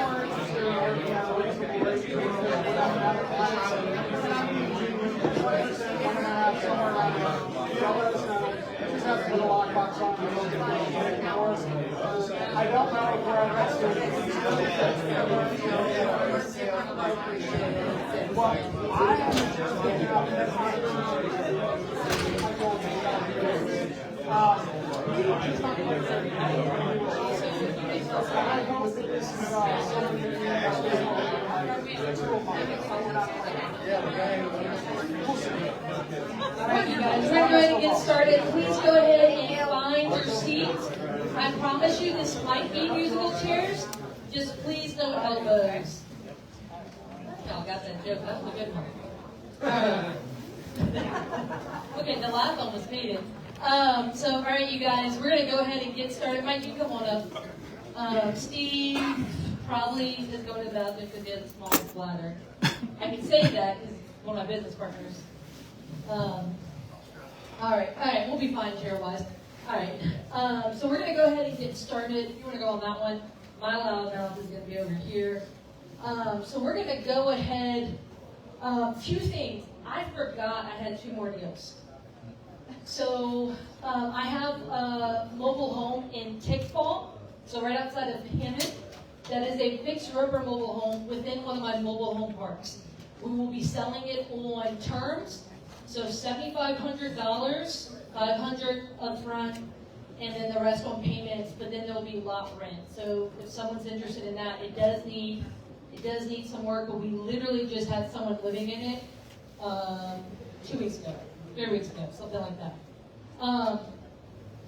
more interested in working out a reasonable rate to without another client, so if you're interested in 1.5, somewhere around there, let us know. Just have to put a lockbox on and we'll get it for us. I don't know if we're interested in well, I am just thinking of this Alright, you guys, we're going to get started. Please go ahead and find your seats. I promise you this might be musical chairs. Just please no elbows. Y'all got that joke. That was a good one. Okay, the last one was needed. So, all right, you guys, we're going to go ahead and get started. Mike, you come on up. Steve probably is going to the bathroom because he has a small bladder. I can say that because he's one of my business partners. All right, we'll be fine chair-wise. All right, so we're going to go ahead and get started. You want to go on that one? My loud mouth is going to be over here. So we're going to go ahead. Few things. I forgot I had 2 more deals. So I have a mobile home in Tickfall, so right outside of Hammond. That is a fixed rubber mobile home within one of my mobile home parks. We will be selling it on terms, so $7,500, $500 upfront, and then the rest on payments. But then there will be lot rent. So if someone's interested in that, it does need some work. But we literally just had someone living in it 2 weeks ago, 3 weeks ago, something like that.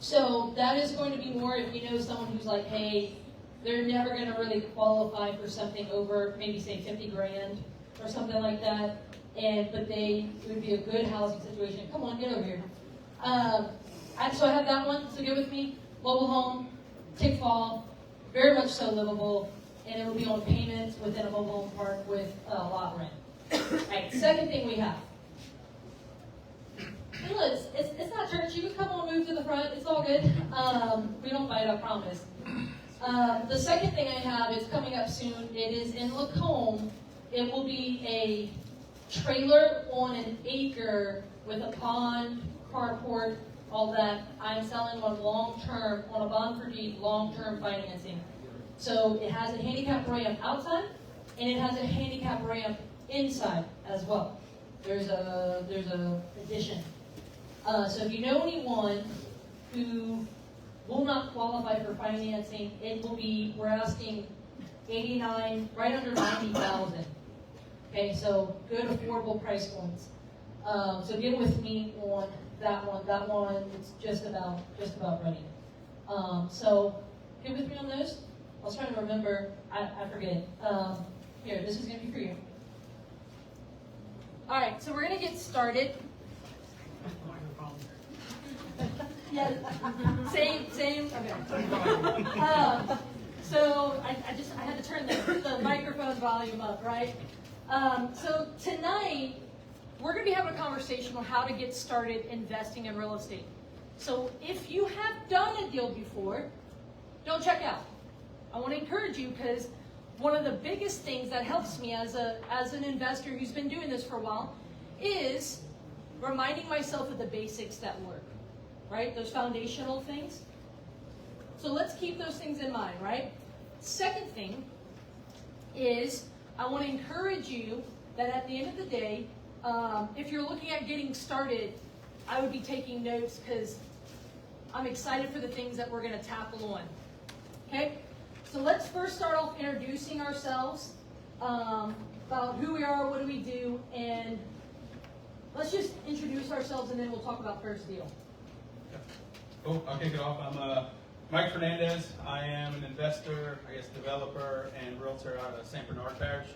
So that is going to be more if you know someone who's like, hey, they're never going to really qualify for something over maybe say 50 grand or something like that, but it would be a good housing situation. Come on, get over here. So I have that one, so get with me. Mobile home, Tickfall, very much so livable, and it will be on payments within a mobile home park with lot rent. All right, second thing we have. Hey, look, it's not church. You can come on, move to the front. It's all good. We don't fight, I promise. The second thing I have is coming up soon. It is in Lacombe. It will be a trailer on an acre with a pond, carport, all that. I'm selling on long-term, on a bond for deed, long-term financing. So it has a handicap ramp outside, and it has a handicap ramp inside as well. There's a addition. So if you know anyone who will not qualify for financing, we're asking 89, right under 90,000. Okay, so good affordable price points. So get with me on that one. That one is just about ready. So get with me on those. I was trying to remember. I forget. Here, this is going to be for you. All right, so we're going to get started. Yeah, same. Okay. So I had to turn the microphone volume up, right? So tonight we're going to be having a conversation on how to get started investing in real estate. So if you have done a deal before, don't check out. I want to encourage you because one of the biggest things that helps me as an investor who's been doing this for a while is reminding myself of the basics that work, right? Those foundational things. So let's keep those things in mind, right? Second thing is I want to encourage you that at the end of the day, if you're looking at getting started, I would be taking notes because I'm excited for the things that we're going to tackle on. Okay? So let's first start off introducing ourselves, about who we are, what do we do, and let's just introduce ourselves and then we'll talk about first deal. Cool, I'll kick it off. I'm Mike Fernandez. I am an investor, developer, and realtor out of St. Bernard Parish.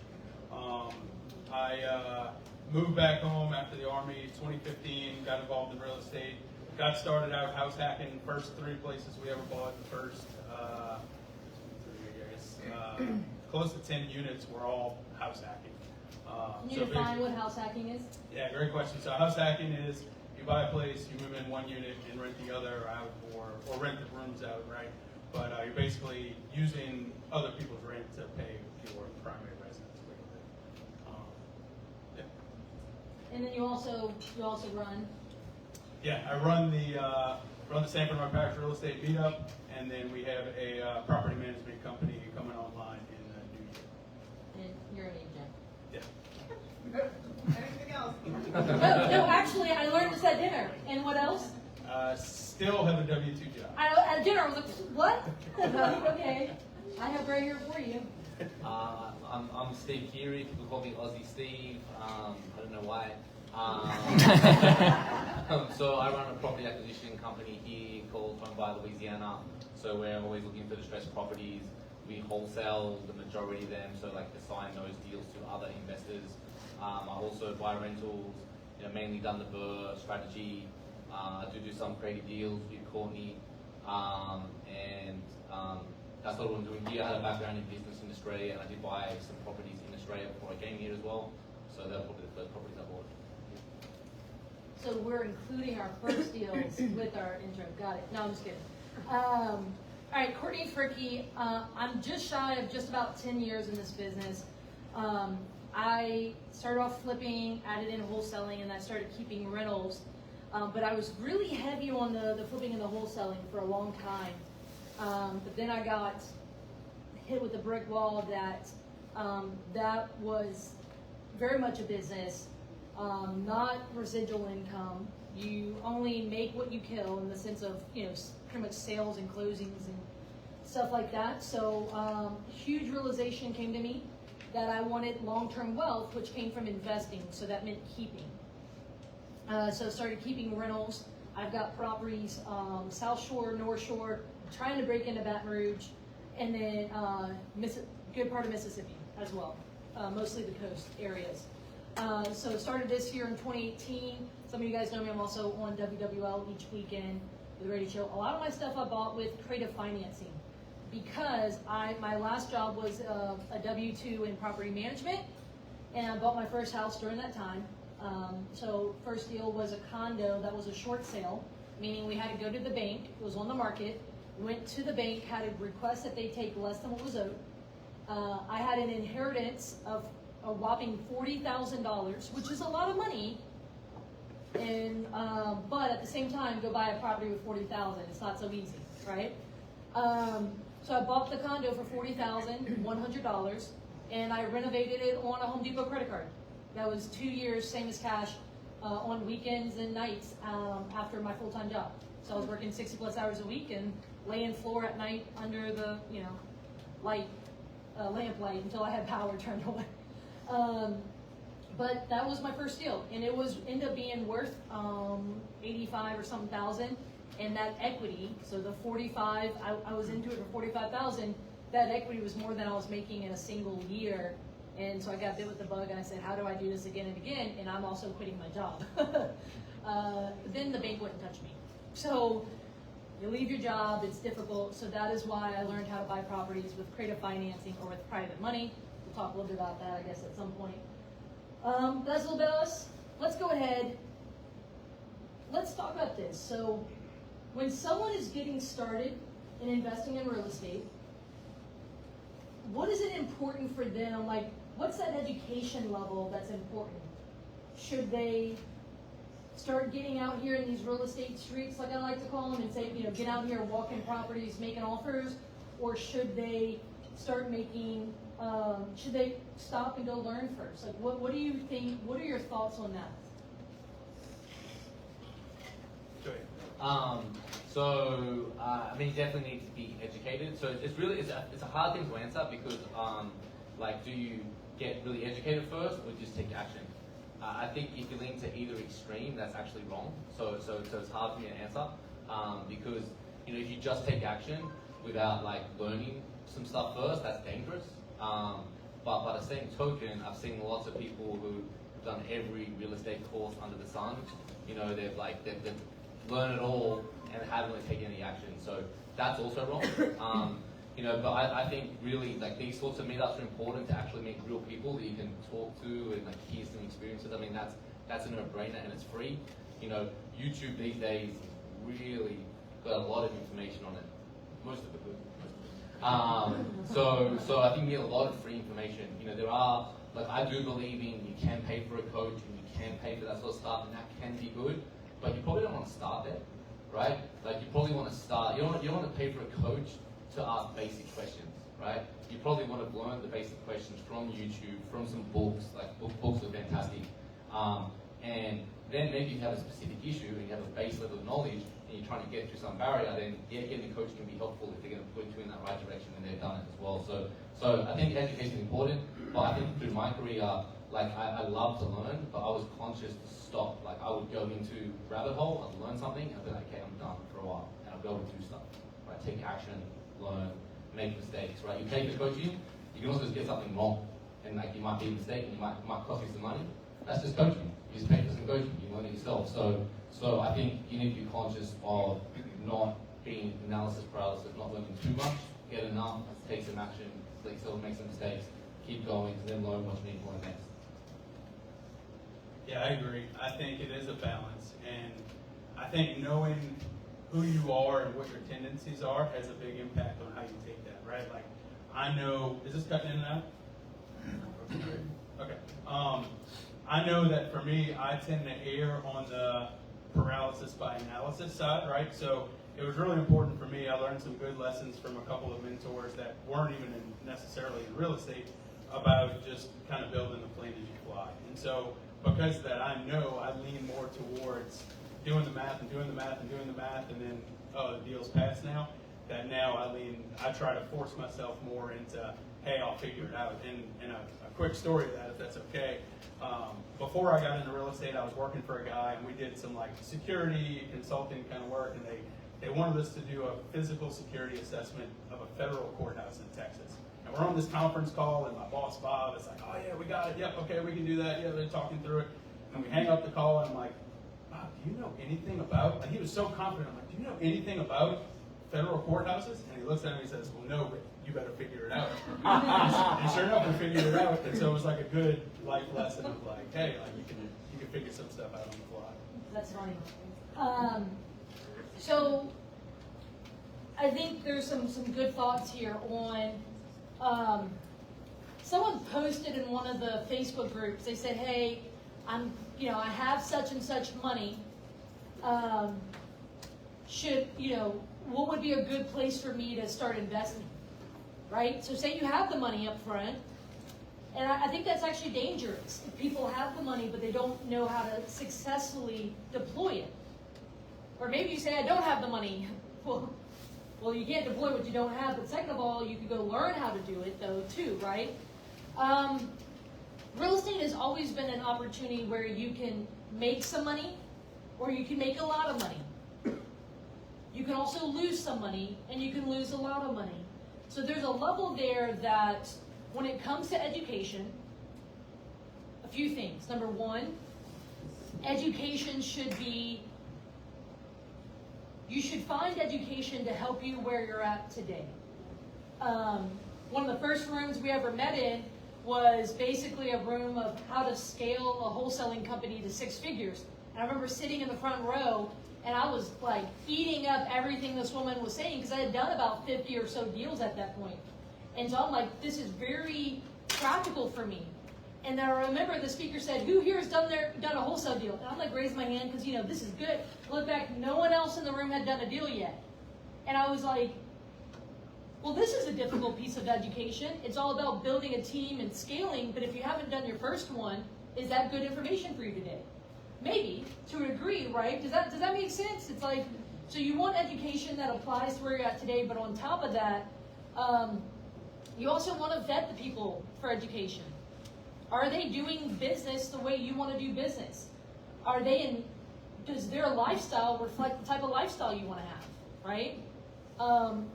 I moved back home after the Army 2015, got involved in real estate, got started out house hacking. First 3 places we ever bought, the first close to 10 units were all house hacking. Can you define what house hacking is? Yeah, great question. So house hacking is you buy a place, you move in one unit and rent the other out, or rent the rooms out, right? But you're basically using other people's rent to pay And then you also run. Yeah, I run the St. Bernard Parish Real Estate Meetup, and then we have a property management company coming online in the new year. And you're an agent. Yeah. Anything else? No, actually, I learned this at dinner. And what else? Still have a W-2 job. At dinner, I was like, what? Okay. I have right here for you. I'm Steve Keighery. People call me Aussie Steve. I don't know why. So I run a property acquisition company here called Home by Louisiana. So we're always looking for distressed properties. We wholesale the majority of them, so like assign those deals to other investors. I also buy rentals. Mainly done the BRRRR strategy. I do some creative deals with Courtney, and that's what I'm doing here. I had a background in business in Australia, and I did buy some properties in Australia before I came here as well. So they're probably the first properties I bought. So we're including our first deals with our intro. Got it. No, I'm just kidding. All right, Courtney Fricke. I'm just shy of just about 10 years in this business. I started off flipping, added in wholesaling, and I started keeping rentals. But I was really heavy on the flipping and the wholesaling for a long time. But then I got hit with a brick wall that that was very much a business, not residual income. You only make what you kill in the sense of, pretty much sales and closings and stuff like that. So huge realization came to me that I wanted long-term wealth, which came from investing. So that meant keeping. So I started keeping rentals. I've got properties, South Shore, North Shore, trying to break into Baton Rouge, and then good part of Mississippi as well, mostly the coast areas. So started this year in 2018. Some of you guys know me, I'm also on WWL each weekend with Radio Show. A lot of my stuff I bought with creative financing because my last job was a W-2 in property management, and I bought my first house during that time. So first deal was a condo that was a short sale, meaning we had to go to the bank. It was on the market. Went to the bank, had a request that they take less than what was owed. I had an inheritance of a whopping $40,000, which is a lot of money. And but at the same time, go buy a property with $40,000. It's not so easy, right? So I bought the condo for $40,100, and I renovated it on a Home Depot credit card. That was 2 years, same as cash, on weekends and nights after my full-time job. So I was working 60 plus hours a week and laying floor at night under the lamp light until I had power turned away. But that was my first deal, and it ended up being worth 85 or something thousand. And that equity, so the 45, I was into it for 45,000. That equity was more than I was making in a single year. And so I got bit with the bug, and I said, how do I do this again and again? And I'm also quitting my job. Then the bank wouldn't touch me. So you leave your job, it's difficult. So that is why I learned how to buy properties with creative financing or with private money. We'll talk a little bit about that, I guess, at some point. That's a little bit of us. Let's go ahead. Let's talk about this. So when someone is getting started in investing in real estate, what is it important for them? Like, what's that education level that's important? Should they start getting out here in these real estate streets, like I like to call them, and say, get out here, walking properties, making offers? Or should they start making, should they stop and go learn first? Like, what do you think, what are your thoughts on that? You definitely need to be educated. So it's a hard thing to answer because, do you get really educated first or just take action? I think if you lean to either extreme, that's actually wrong. So it's hard for me to answer because if you just take action without learning some stuff first, that's dangerous. But by the same token, I've seen lots of people who've done every real estate course under the sun. They've learned it all and haven't really taken any action. So that's also wrong. But I think really these sorts of meetups are important to actually meet real people that you can talk to and hear some experiences. I mean that's a no-brainer and it's free. YouTube these days really got a lot of information on it. Most of it good. So I think you get a lot of free information. There are like I do believe in you can pay for a coach and you can pay for that sort of stuff, and that can be good, but you probably don't want to start there, right? Like you probably want to start, you don't want to pay for a coach to ask basic questions, right? You probably want to learn the basic questions from YouTube, from some books, like books are fantastic. And then maybe you have a specific issue and you have a base level of knowledge and you're trying to get through some barrier, then yeah, getting a coach can be helpful if they're going to point you in that right direction and they've done it as well. So I think education is important, but I think through my career, like I love to learn, but I was conscious to stop. Like I would go into rabbit hole, I'd learn something, and I'd be like, okay, I'm done for a while, and I'd go and do stuff, right? Take action, learn, make mistakes, right? You pay for coaching, you can also just get something wrong, and like you might be mistaken, it might cost you some money. That's just coaching. You just pay for some coaching, you learn it yourself. So I think you need to be conscious of not being analysis paralysis, not learning too much, get enough, take some action, like still make some mistakes, keep going, and then learn what you need to learn next. Yeah, I agree. I think it is a balance, and I think knowing who you are and what your tendencies are has a big impact on how you take that, right? Like, I know, is this cutting in and out? Okay. I know that for me, I tend to err on the paralysis by analysis side, right? So it was really important for me. I learned some good lessons from a couple of mentors that weren't even necessarily in real estate about just kind of building the plane as you fly. And so because of that, I know I lean more towards doing the math and doing the math and doing the math, and then, oh, the deal's passed now. That now I try to force myself more into, hey, I'll figure it out. And a quick story of that, if that's okay. Before I got into real estate, I was working for a guy, and we did some like security consulting kind of work, and they wanted us to do a physical security assessment of a federal courthouse in Texas. And we're on this conference call, and my boss, Bob, is like, oh yeah, we got it, yep, okay, we can do that, yeah, they're talking through it. And we hang up the call, and I'm like, Bob, do you know anything about, and he was so confident, I'm like, do you know anything about federal courthouses? And he looks at me and he says, well, no, but you better figure it out. And sure enough, we figured it out, and so it was like a good life lesson of like, hey, like you can figure some stuff out on the fly. That's funny. So I think there's some good thoughts here on, someone posted in one of the Facebook groups, they said, hey, I have such and such money, what would be a good place for me to start investing, right? So say you have the money up front, and I think that's actually dangerous. If people have the money, but they don't know how to successfully deploy it. Or maybe you say, I don't have the money. Well, you can't deploy what you don't have, but second of all, you can go learn how to do it, though, too, right? Real estate has always been an opportunity where you can make some money, or you can make a lot of money. You can also lose some money, and you can lose a lot of money. So there's a level there that when it comes to education, a few things. Number one, education should be, you should find education to help you where you're at today. One of the first rooms we ever met in was basically a room of how to scale a wholesaling company to 6 figures. And I remember sitting in the front row, and I was like eating up everything this woman was saying because I had done about 50 or so deals at that point. And so I'm like, this is very practical for me. And then I remember the speaker said, who here has done a wholesale deal? And I'm like, raise my hand because, this is good. I look back, no one else in the room had done a deal yet. And I was like, well, this is a difficult piece of education. It's all about building a team and scaling, but if you haven't done your first one, is that good information for you today? Maybe, to a degree, right? Does that make sense? It's like, so you want education that applies to where you're at today, but on top of that, you also want to vet the people for education. Are they doing business the way you want to do business? Does their lifestyle reflect the type of lifestyle you want to have, right?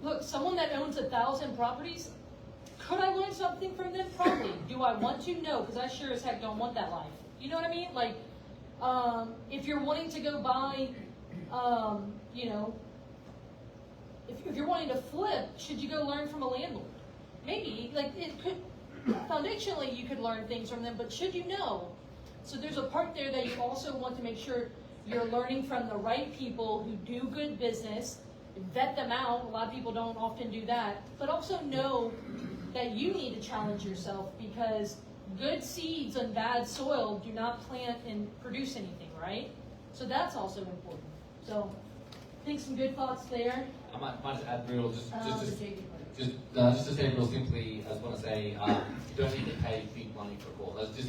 Look, someone that owns 1,000 properties, could I learn something from them? Probably. Do I want to? No, because I sure as heck don't want that life. You know what I mean? Like, if you're wanting to go buy, if you're wanting to flip, should you go learn from a landlord? Maybe, like it could, foundationally you could learn things from them, but should you know? So there's a part there that you also want to make sure you're learning from the right people who do good business, vet them out. A lot of people don't often do that, but also know that you need to challenge yourself because good seeds on bad soil do not plant and produce anything, right? So that's also important. So I think some good thoughts there. I might just add real, just The to say real simply, I just want to say, you don't need to pay big money for a course. Just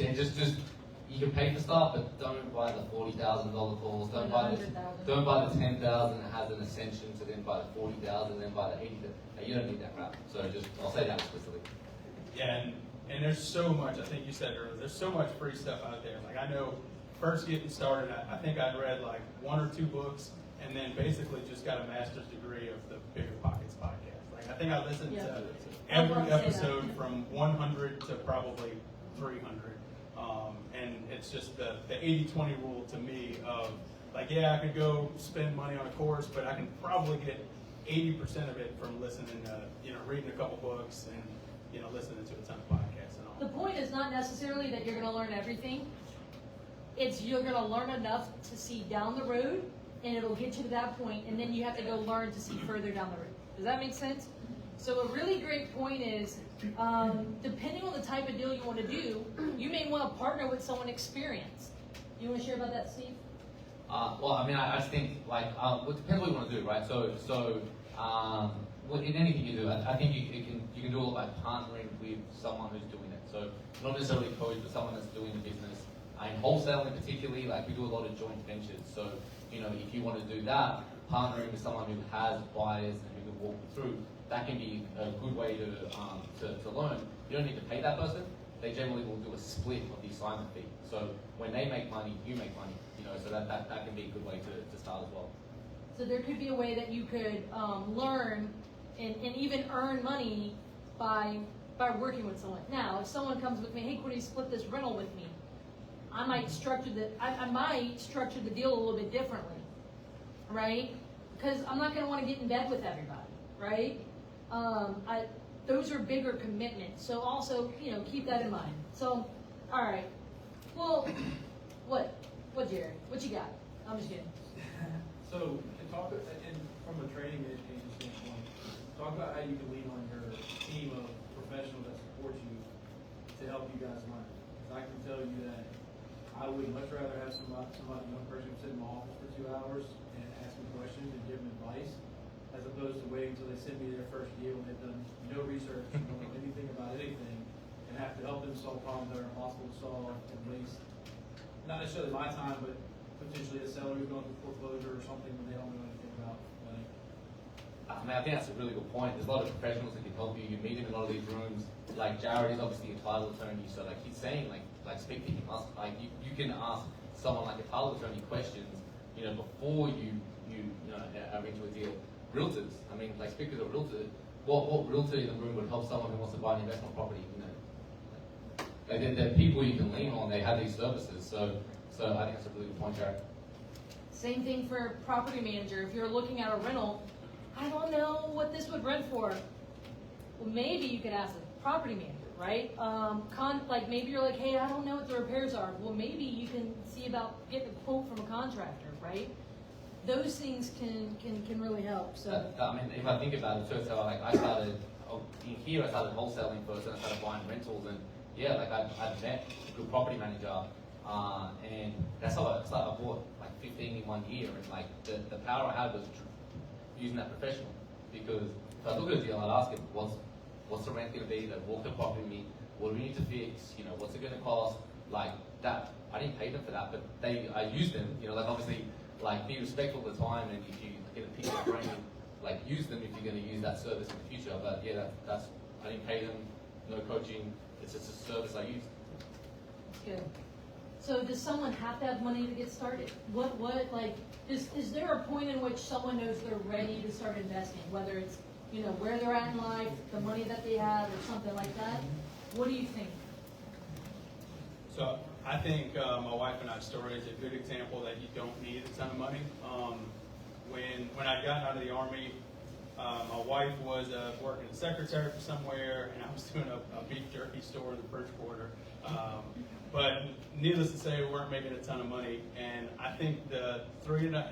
you can pay for stuff, but don't buy the $40,000 course. Don't buy the $10,000 that has an ascension to then buy the $40,000, then buy the $80,000. You don't need that crap. So I'll say that explicitly. Yeah, and there's so much. I think you said earlier. There's so much free stuff out there. Like I know, first getting started, I think I'd read like 1 or 2 books, and then basically just got a master's degree of the Bigger Pockets podcast. Like I think I listened to every episode from 100 to probably 300. And it's just the 80-20 rule to me of like, yeah, I could go spend money on a course, but I can probably get 80% of it from listening to, reading a couple books and, listening to a ton of podcasts and all. The point is not necessarily that you're going to learn everything. It's you're going to learn enough to see down the road, and it'll get you to that point, and then you have to go learn to see further down the road. Does that make sense? So a really great point is, depending on the type of deal you want to do, you may want to partner with someone experienced. You want to share about that, Steve? Well, I mean, I just think like, it depends what you want to do, right? So well, in anything you do, I think you can do it by partnering with someone who's doing it. So not necessarily a coach, but someone that's doing the business. In wholesaling particularly, like we do a lot of joint ventures. So if you want to do that, partnering with someone who has buyers and who can walk you through, that can be a good way to learn. You don't need to pay that person. They generally will do a split of the assignment fee. So when they make money, you make money. So that can be a good way to start as well. So there could be a way that you could learn and even earn money by working with someone. Now, if someone comes with me, hey, Courtney, split this rental with me, I might structure the deal a little bit differently, right? Because I'm not going to want to get in bed with everybody, right? Those are bigger commitments. So also, keep that in mind. So, all right. Well, what, Jerry? What you got? I'm just kidding. So, from a training education standpoint, talk about how you can lean on your team of professionals that support you to help you guys learn. Because I can tell you that I would much rather have somebody, one person sit in my office for 2 hours and ask me questions and give them advice, as opposed to waiting until they send me their first deal and they've done no research, don't know anything about anything, and have to help them solve problems that are impossible to solve and waste, not necessarily my time, but potentially a seller who's going through foreclosure or something when they don't know anything about money. I mean, I think that's a really good point. There's a lot of professionals that can help you. You meet in a lot of these rooms. Like Jared is obviously a title attorney, so like he's saying, like speak to him. You can ask someone like a title attorney questions, before you are into a deal. Realtors, I mean, like speak to the realtor. What realtor in the room would help someone who wants to buy an investment property? Like they're people you can lean on. They have these services, so I think that's a really good point, Jared. Same thing for property manager. If you're looking at a rental, I don't know what this would rent for. Well, maybe you could ask a property manager, right? Like maybe you're like, hey, I don't know what the repairs are. Well, maybe you can see about getting a quote from a contractor, right? Those things can really help. So I mean, if I think about it too, so like I started wholesaling first, and I started buying rentals, and yeah, like I met a good property manager, and that's how I bought like 15 in 1 year, and like the power I had was using that professional, because if I look at a deal, I'd ask him, what's the rent going to be? They'd walk the property with me. What do we need to fix? What's it going to cost? Like that, I didn't pay them for that, but I used them. Like obviously, like be respectful of the time, and if you get a piece of brain, like use them if you're going to use that service in the future. But yeah, that's I didn't pay them, no coaching. It's just a service I used. that's good. So does someone have to have money to get started? Is there a point in which someone knows they're ready to start investing, whether it's where they're at in life, the money that they have, or something like that? What do you think? So I think my wife and I's story is a good example that you don't need a ton of money. When I got out of the Army, my wife was working as a secretary for somewhere, and I was doing a beef jerky store in the Bridgewater. But needless to say, we weren't making a ton of money, and I think the 3.5%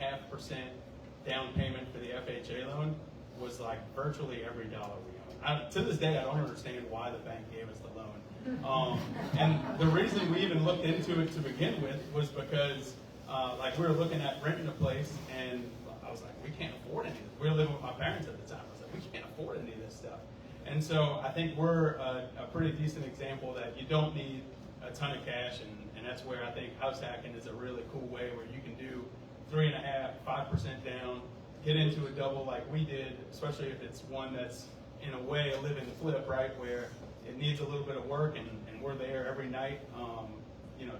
down payment for the FHA loan was like virtually every dollar we owned. to this day, I don't understand why the bank gave us the loan. And the reason we even looked into it to begin with was because, like, we were looking at renting a place, and I was like, we can't afford any of this. We were living with my parents at the time. I was like, we can't afford any of this stuff. And so I think we're a pretty decent example that you don't need a ton of cash, and that's where I think house hacking is a really cool way where you can do 3.5%, 5% down, get into a double like we did, especially if it's one that's in a way a live and flip, right, where it needs a little bit of work, and we're there every night,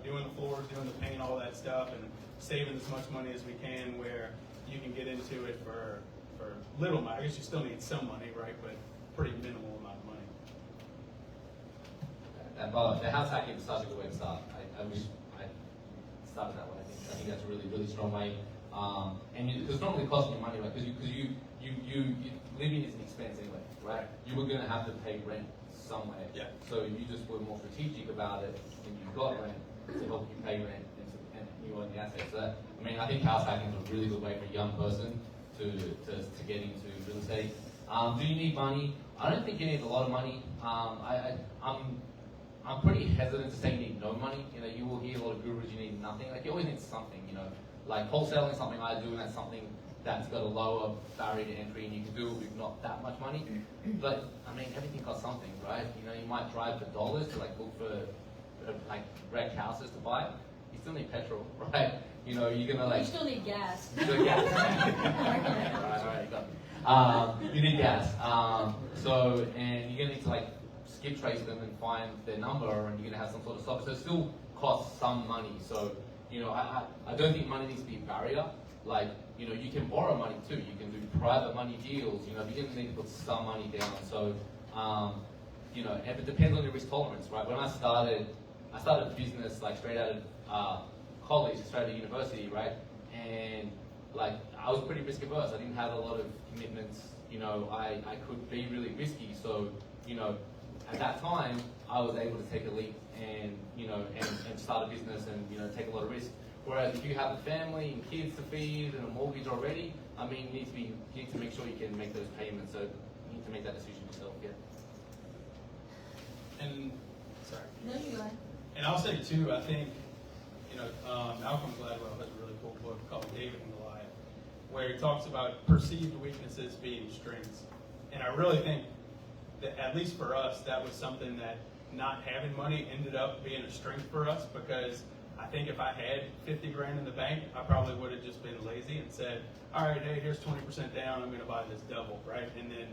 doing the floors, doing the paint, all that stuff, and saving as much money as we can where you can get into it for little money. I guess you still need some money, right, but pretty minimal amount of money. And by the way, the house hacking is such a good way to start. I wish I started that way. I think that's a really, really strong way. And because it's not really costing you money, right? Because you living is an expense anyway, right? You were going to have to pay rent somewhere. Yeah. So you just were more strategic about it, and you got rent to help you pay rent and you own the assets. So I think house hacking is a really good way for a young person to get into real estate. Do you need money? I don't think you need a lot of money. I'm pretty hesitant to say you need no money. You will hear a lot of gurus, you need nothing. Like, you always need something, Like wholesaling is something I do, and that's something that's got a lower barrier to entry, and you can do it with not that much money. But, everything costs something, right? You might drive for dollars to, look for, wreck houses to buy. You still need petrol, right? You're gonna, You still need gas. You need gas. all right, you got me. You need gas. And you're gonna need to, skip trace them and find their number, and you're gonna have some sort of stop. So it still costs some money. So, I don't think money needs to be a barrier. You can borrow money too. You can do private money deals. You're gonna need to put some money down. So, it depends on your risk tolerance, right? When I started business straight out of college, straight out of university, right? And I was pretty risk averse. I didn't have a lot of commitments. I could be really risky. So, at that time, I was able to take a leap and start a business and take a lot of risk. Whereas if you have a family and kids to feed and a mortgage already, you need to make sure you can make those payments. So you need to make that decision yourself. Yeah. And sorry. No, you're right. And I'll say too, I think Malcolm Gladwell has a really cool book called David and Goliath, where he talks about perceived weaknesses being strengths. And I really think that, at least for us, that was something that not having money ended up being a strength for us, because I think if I had 50 grand in the bank, I probably would have just been lazy and said, all right, hey, here's 20% down, I'm going to buy this double, right? And then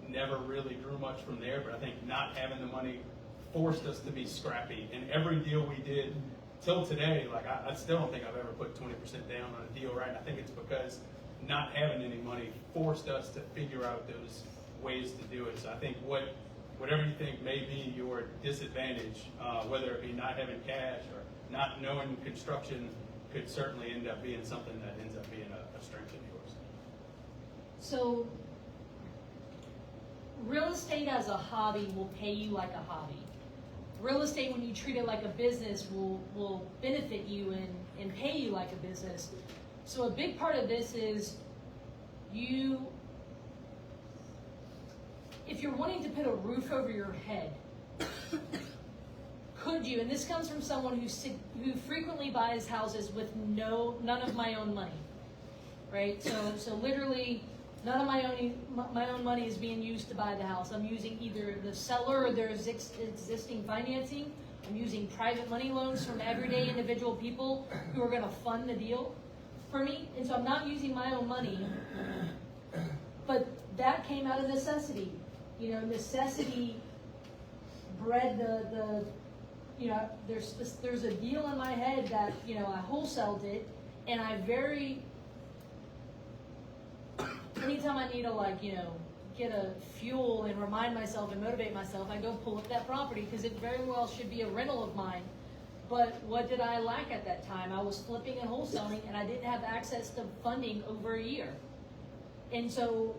never really grew much from there. But I think not having the money forced us to be scrappy. And every deal we did till today, I still don't think I've ever put 20% down on a deal, right? And I think it's because not having any money forced us to figure out those ways to do it. So I think whatever you think may be your disadvantage, whether it be not having cash or not knowing construction, could certainly end up being something that ends up being a strength of yours. So, real estate as a hobby will pay you like a hobby. Real estate, when you treat it like a business, will benefit you and pay you like a business. So a big part of this is if you're wanting to put a roof over your head, could you, and this comes from someone who frequently buys houses with none of my own money, right? So literally, none of my own money is being used to buy the house. I'm using either the seller or their existing financing. I'm using private money loans from everyday individual people who are going to fund the deal for me. And so I'm not using my own money, but that came out of necessity. Necessity bred there's a deal in my head that, I wholesaled it, and anytime I need to get a fuel and remind myself and motivate myself, I go pull up that property because it very well should be a rental of mine. But what did I lack at that time? I was flipping and wholesaling, and I didn't have access to funding over a year. And so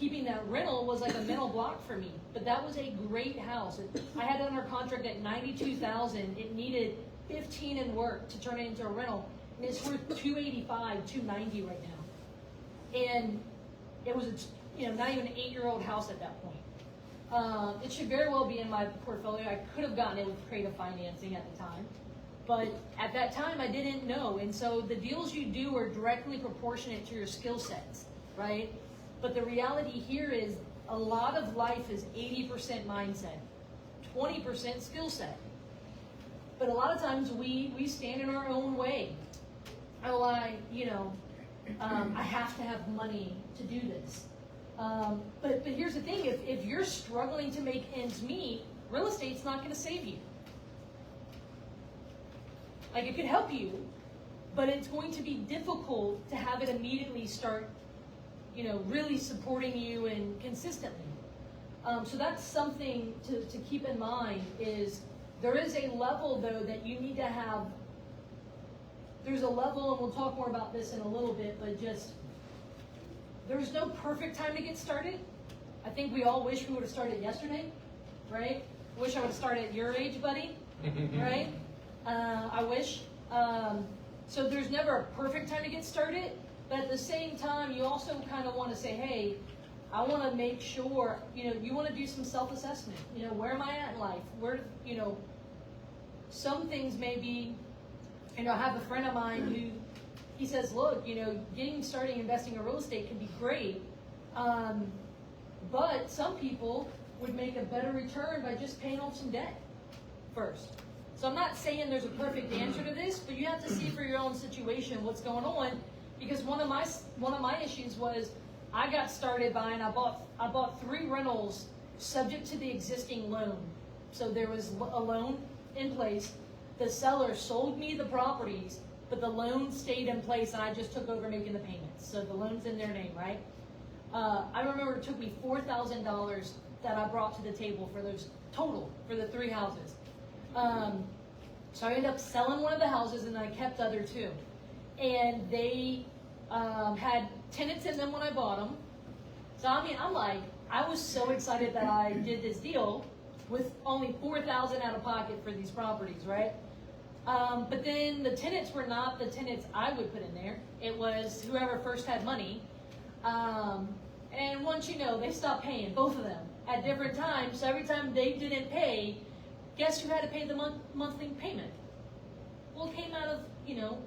keeping that rental was like a mental block for me. But that was a great house. I had it under contract at $92,000. It needed $15,000 in work to turn it into a rental, and it's worth $285,000, $290,000 right now. And it was not even an 8-year-old house at that point. It should very well be in my portfolio. I could have gotten it with creative financing at the time. But at that time, I didn't know. And so the deals you do are directly proportionate to your skill sets, right? But the reality here is a lot of life is 80% mindset, 20% skill set. But a lot of times we stand in our own way. Oh, I have to have money to do this. But here's the thing, if you're struggling to make ends meet, real estate's not going to save you. Like, it could help you, but it's going to be difficult to have it immediately start, really supporting you and consistently. So that's something to keep in mind is there is a level, though, that you need to have. There's a level, and we'll talk more about this in a little bit, but just there's no perfect time to get started. I think we all wish we would have started yesterday, right? Wish I would have started at your age, buddy, right? I wish. So there's never a perfect time to get started, but at the same time, you also kind of want to say, hey, I want to make sure, you want to do some self-assessment. Where am I at in life? Where, some things may be, I have a friend of mine who, he says, look, getting started investing in real estate can be great, but some people would make a better return by just paying off some debt first. So I'm not saying there's a perfect answer to this, but you have to see for your own situation what's going on. Because one of my issues was I got started buying. I bought 3 rentals subject to the existing loan. So there was a loan in place. The seller sold me the properties, but the loan stayed in place, and I just took over making the payments. So the loan's in their name, right? I remember it took me $4,000 that I brought to the table for those total for the 3 houses. So I ended up selling one of the houses, and I kept the other 2. And they had tenants in them when I bought them. So I was so excited that I did this deal with only $4,000 out of pocket for these properties, right? But then the tenants were not the tenants I would put in there. It was whoever first had money. And once they stopped paying, both of them, at different times. So every time they didn't pay, guess who had to pay the monthly payment? Well, it came out of,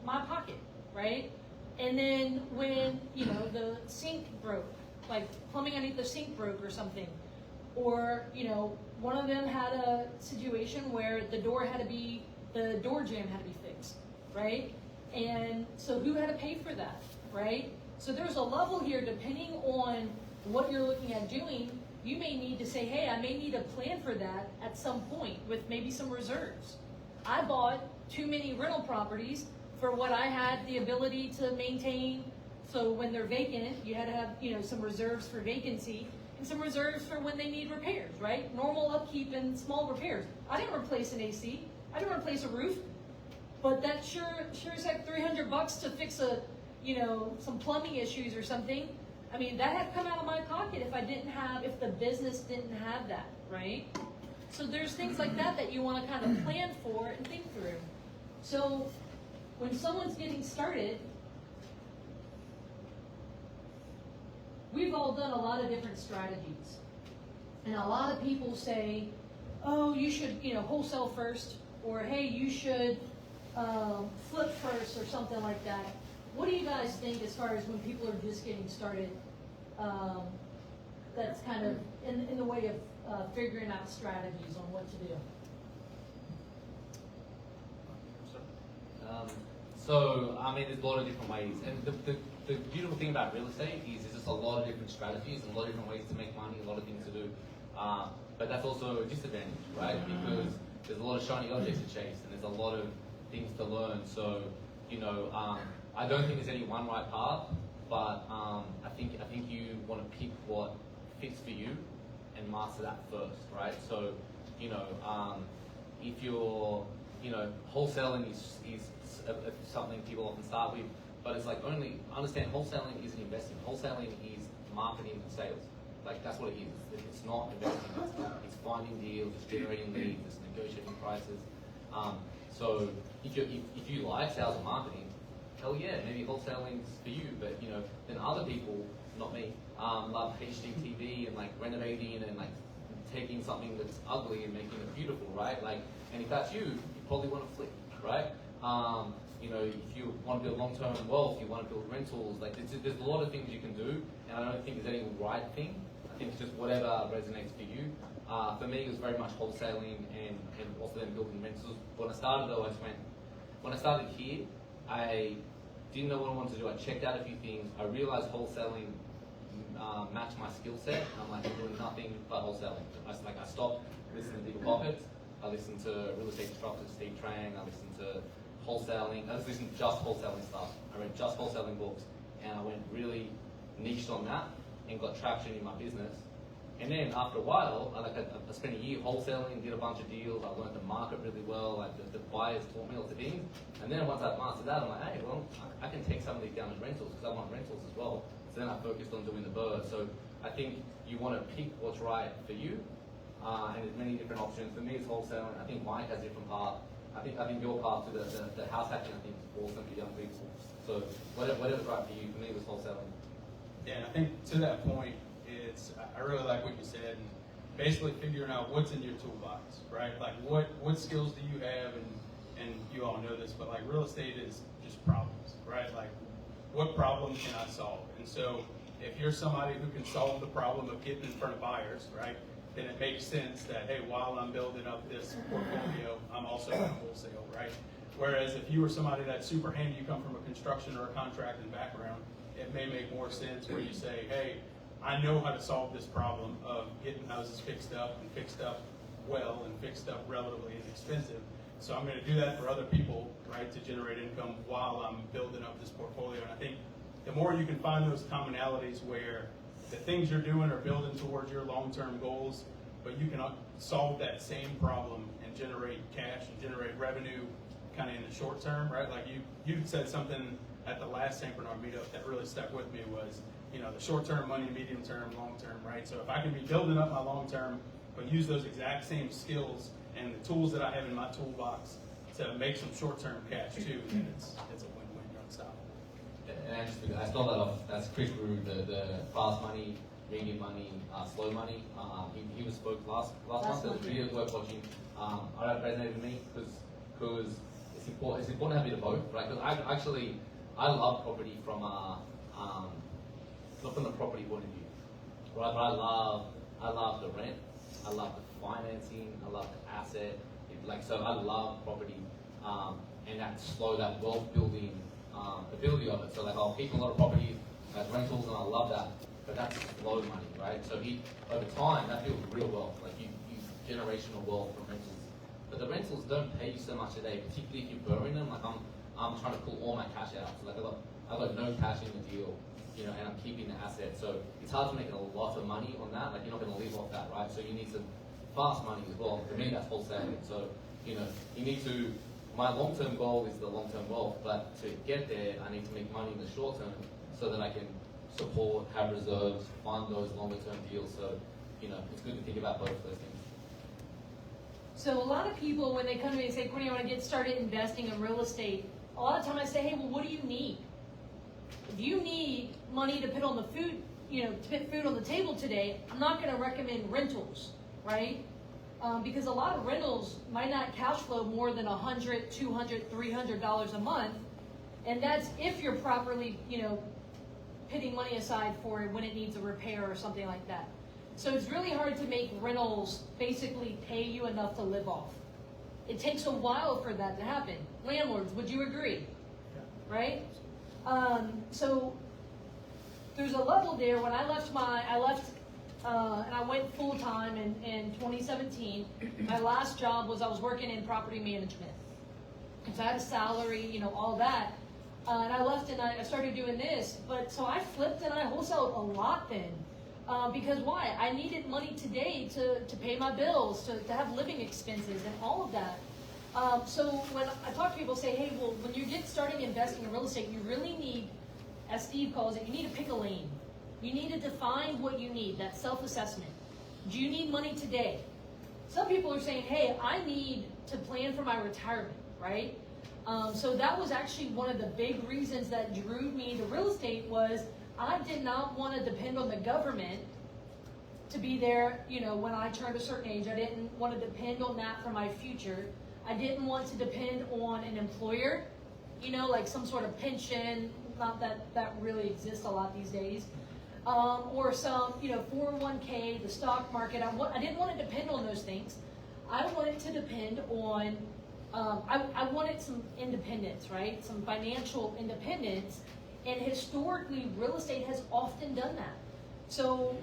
my pocket, right? And then when, the sink broke, like plumbing underneath the sink broke or something, or, one of them had a situation where the door jamb had to be fixed, right? And so who had to pay for that, right? So there's a level here, depending on what you're looking at doing, you may need to say, hey, I may need a plan for that at some point with maybe some reserves. I bought too many rental properties for what I had the ability to maintain. So when they're vacant, you had to have, some reserves for vacancy and some reserves for when they need repairs, right? Normal upkeep and small repairs. I didn't replace an AC. I didn't replace a roof. But that sure is like $300 to fix some plumbing issues or something. I mean, that had come out of my pocket if the business didn't have that, right? So there's things like that you want to kind of plan for and think through. So when someone's getting started, we've all done a lot of different strategies. And a lot of people say, oh, you should, wholesale first, or hey, you should flip first or something like that. What do you guys think as far as when people are just getting started, that's kind of in the way of figuring out strategies on what to do? There's a lot of different ways. And the beautiful thing about real estate is there's just a lot of different strategies and a lot of different ways to make money, a lot of things to do. But that's also a disadvantage, right? Because there's a lot of shiny objects to chase and there's a lot of things to learn. So, I don't think there's any one right path, but I think you want to pick what fits for you and master that first, right? So, if you're, wholesaling is something people often start with, but it's like understand wholesaling isn't investing. Wholesaling is marketing and sales. Like that's what it is. It's not investing. It's finding deals, it's generating leads, it's negotiating prices. So if you like sales and marketing, hell yeah, maybe wholesaling's for you. But then other people, not me, love HGTV and like renovating and like taking something that's ugly and making it beautiful, right? Like, and if that's you, you probably want to flip, right? You know, if you want to build long-term wealth, you want to build rentals, like there's a lot of things you can do, and I don't think there's any right thing. I think it's just whatever resonates for you. For me, it was very much wholesaling and also then building rentals. When I started though, when I started here, I didn't know what I wanted to do. I checked out a few things. I realized wholesaling matched my skill set. I'm like, I'm doing nothing but wholesaling. I stopped listening to Bigger Pockets. I listened to real estate instructor Steve Trang. I listened to wholesaling. I was listening to just wholesaling stuff. I read just wholesaling books, and I went really niched on that and got traction in my business. And then after a while, I spent a year wholesaling, did a bunch of deals. I learned the market really well. Like the buyers taught me lots of things. And then once I mastered that, I'm like, hey, well, I can take some of these down as rentals because I want rentals as well. So then I focused on doing the bird. So I think you want to pick what's right for you. And there's many different options. For me, it's wholesaling. I think Mike has a different path. I think your path to the house hacking, I think, is awesome for young people. So whatever's right for you, for me, it was wholesaling. Yeah, and I think to that point, I really like what you said, and basically figuring out what's in your toolbox, right? Like what skills do you have, and you all know this, but like real estate is just problems, right? Like what problem can I solve? And so if you're somebody who can solve the problem of getting in front of buyers, right, then it makes sense that, hey, while I'm building up this portfolio, I'm also going to wholesale, right? Whereas if you were somebody that's super handy, you come from a construction or a contracting background, it may make more sense where you say, hey, I know how to solve this problem of getting houses fixed up well and fixed up relatively inexpensive. So I'm going to do that for other people, right, to generate income while I'm building up this portfolio. And I think the more you can find those commonalities where the things you're doing are building towards your long-term goals, but you can solve that same problem and generate cash and generate revenue kind of in the short term, right? Like you said something at the last St. Bernard meetup that really stuck with me was, you know, the short-term money, medium-term, long-term, right? So if I can be building up my long-term, but use those exact same skills and the tools that I have in my toolbox to make some short-term cash too, then it's a win-win. You're unstoppable. And I stole that off. That's Chris Rue, the fast money, medium money, slow money. He was spoke last month. It was really worth watching. That resonated with me because it's important to have a bit of both, right? Because I love property from not from the property point of view, right? But I love the rent, I love the financing, I love the asset. So I love property and that wealth building ability of it. So like I'll keep a lot of properties as rentals, and I love that. But that's slow money, right? So over time that builds real wealth. Like you generational wealth from rentals. But the rentals don't pay you so much a day, particularly if you're burning them. Like I'm trying to pull all my cash out. So like I got no cash in the deal, you know, and I'm keeping the asset. So it's hard to make a lot of money on that. Like you're not going to live off that, right? So you need some fast money as well. For me, that's wholesaling. So you know, you need to. My long-term goal is the long-term wealth, but to get there, I need to make money in the short term so that I can support, have reserves, fund those longer-term deals. So you know, it's good to think about both of those things. So a lot of people, when they come to me and say, Courtney, I want to get started investing in real estate, a lot of times I say, hey, well, what do you need? If you need money to put on the food, you know, to put food on the table today, I'm not going to recommend rentals, right? Because a lot of rentals might not cash flow more than $100, $200, $300 a month, and that's if you're properly, you know, putting money aside for it when it needs a repair or something like that. So it's really hard to make rentals basically pay you enough to live off. It takes a while for that to happen. Landlords, would you agree? Right? So there's a level there. When I left and I went full-time in 2017. My last job was I was working in property management. So I had a salary, you know, all that. And I left and I started doing this. But so I flipped and I wholesaled a lot then. Because why? I needed money today to pay my bills, to have living expenses and all of that. So when I talk to people, say, hey, well, when you get starting investing in real estate, you really need, as Steve calls it, you need to pick a lane. You need to define what you need, that self-assessment. Do you need money today? Some people are saying, hey, I need to plan for my retirement, right? So that was actually one of the big reasons that drew me to real estate was I did not want to depend on the government to be there, you know, when I turned a certain age. I didn't want to depend on that for my future. I didn't want to depend on an employer, you know, like some sort of pension, not that that really exists a lot these days, or some, you know, 401k, the stock market. I didn't want to depend on those things. I wanted to depend on, I wanted some independence, right? Some financial independence, and historically, real estate has often done that. So,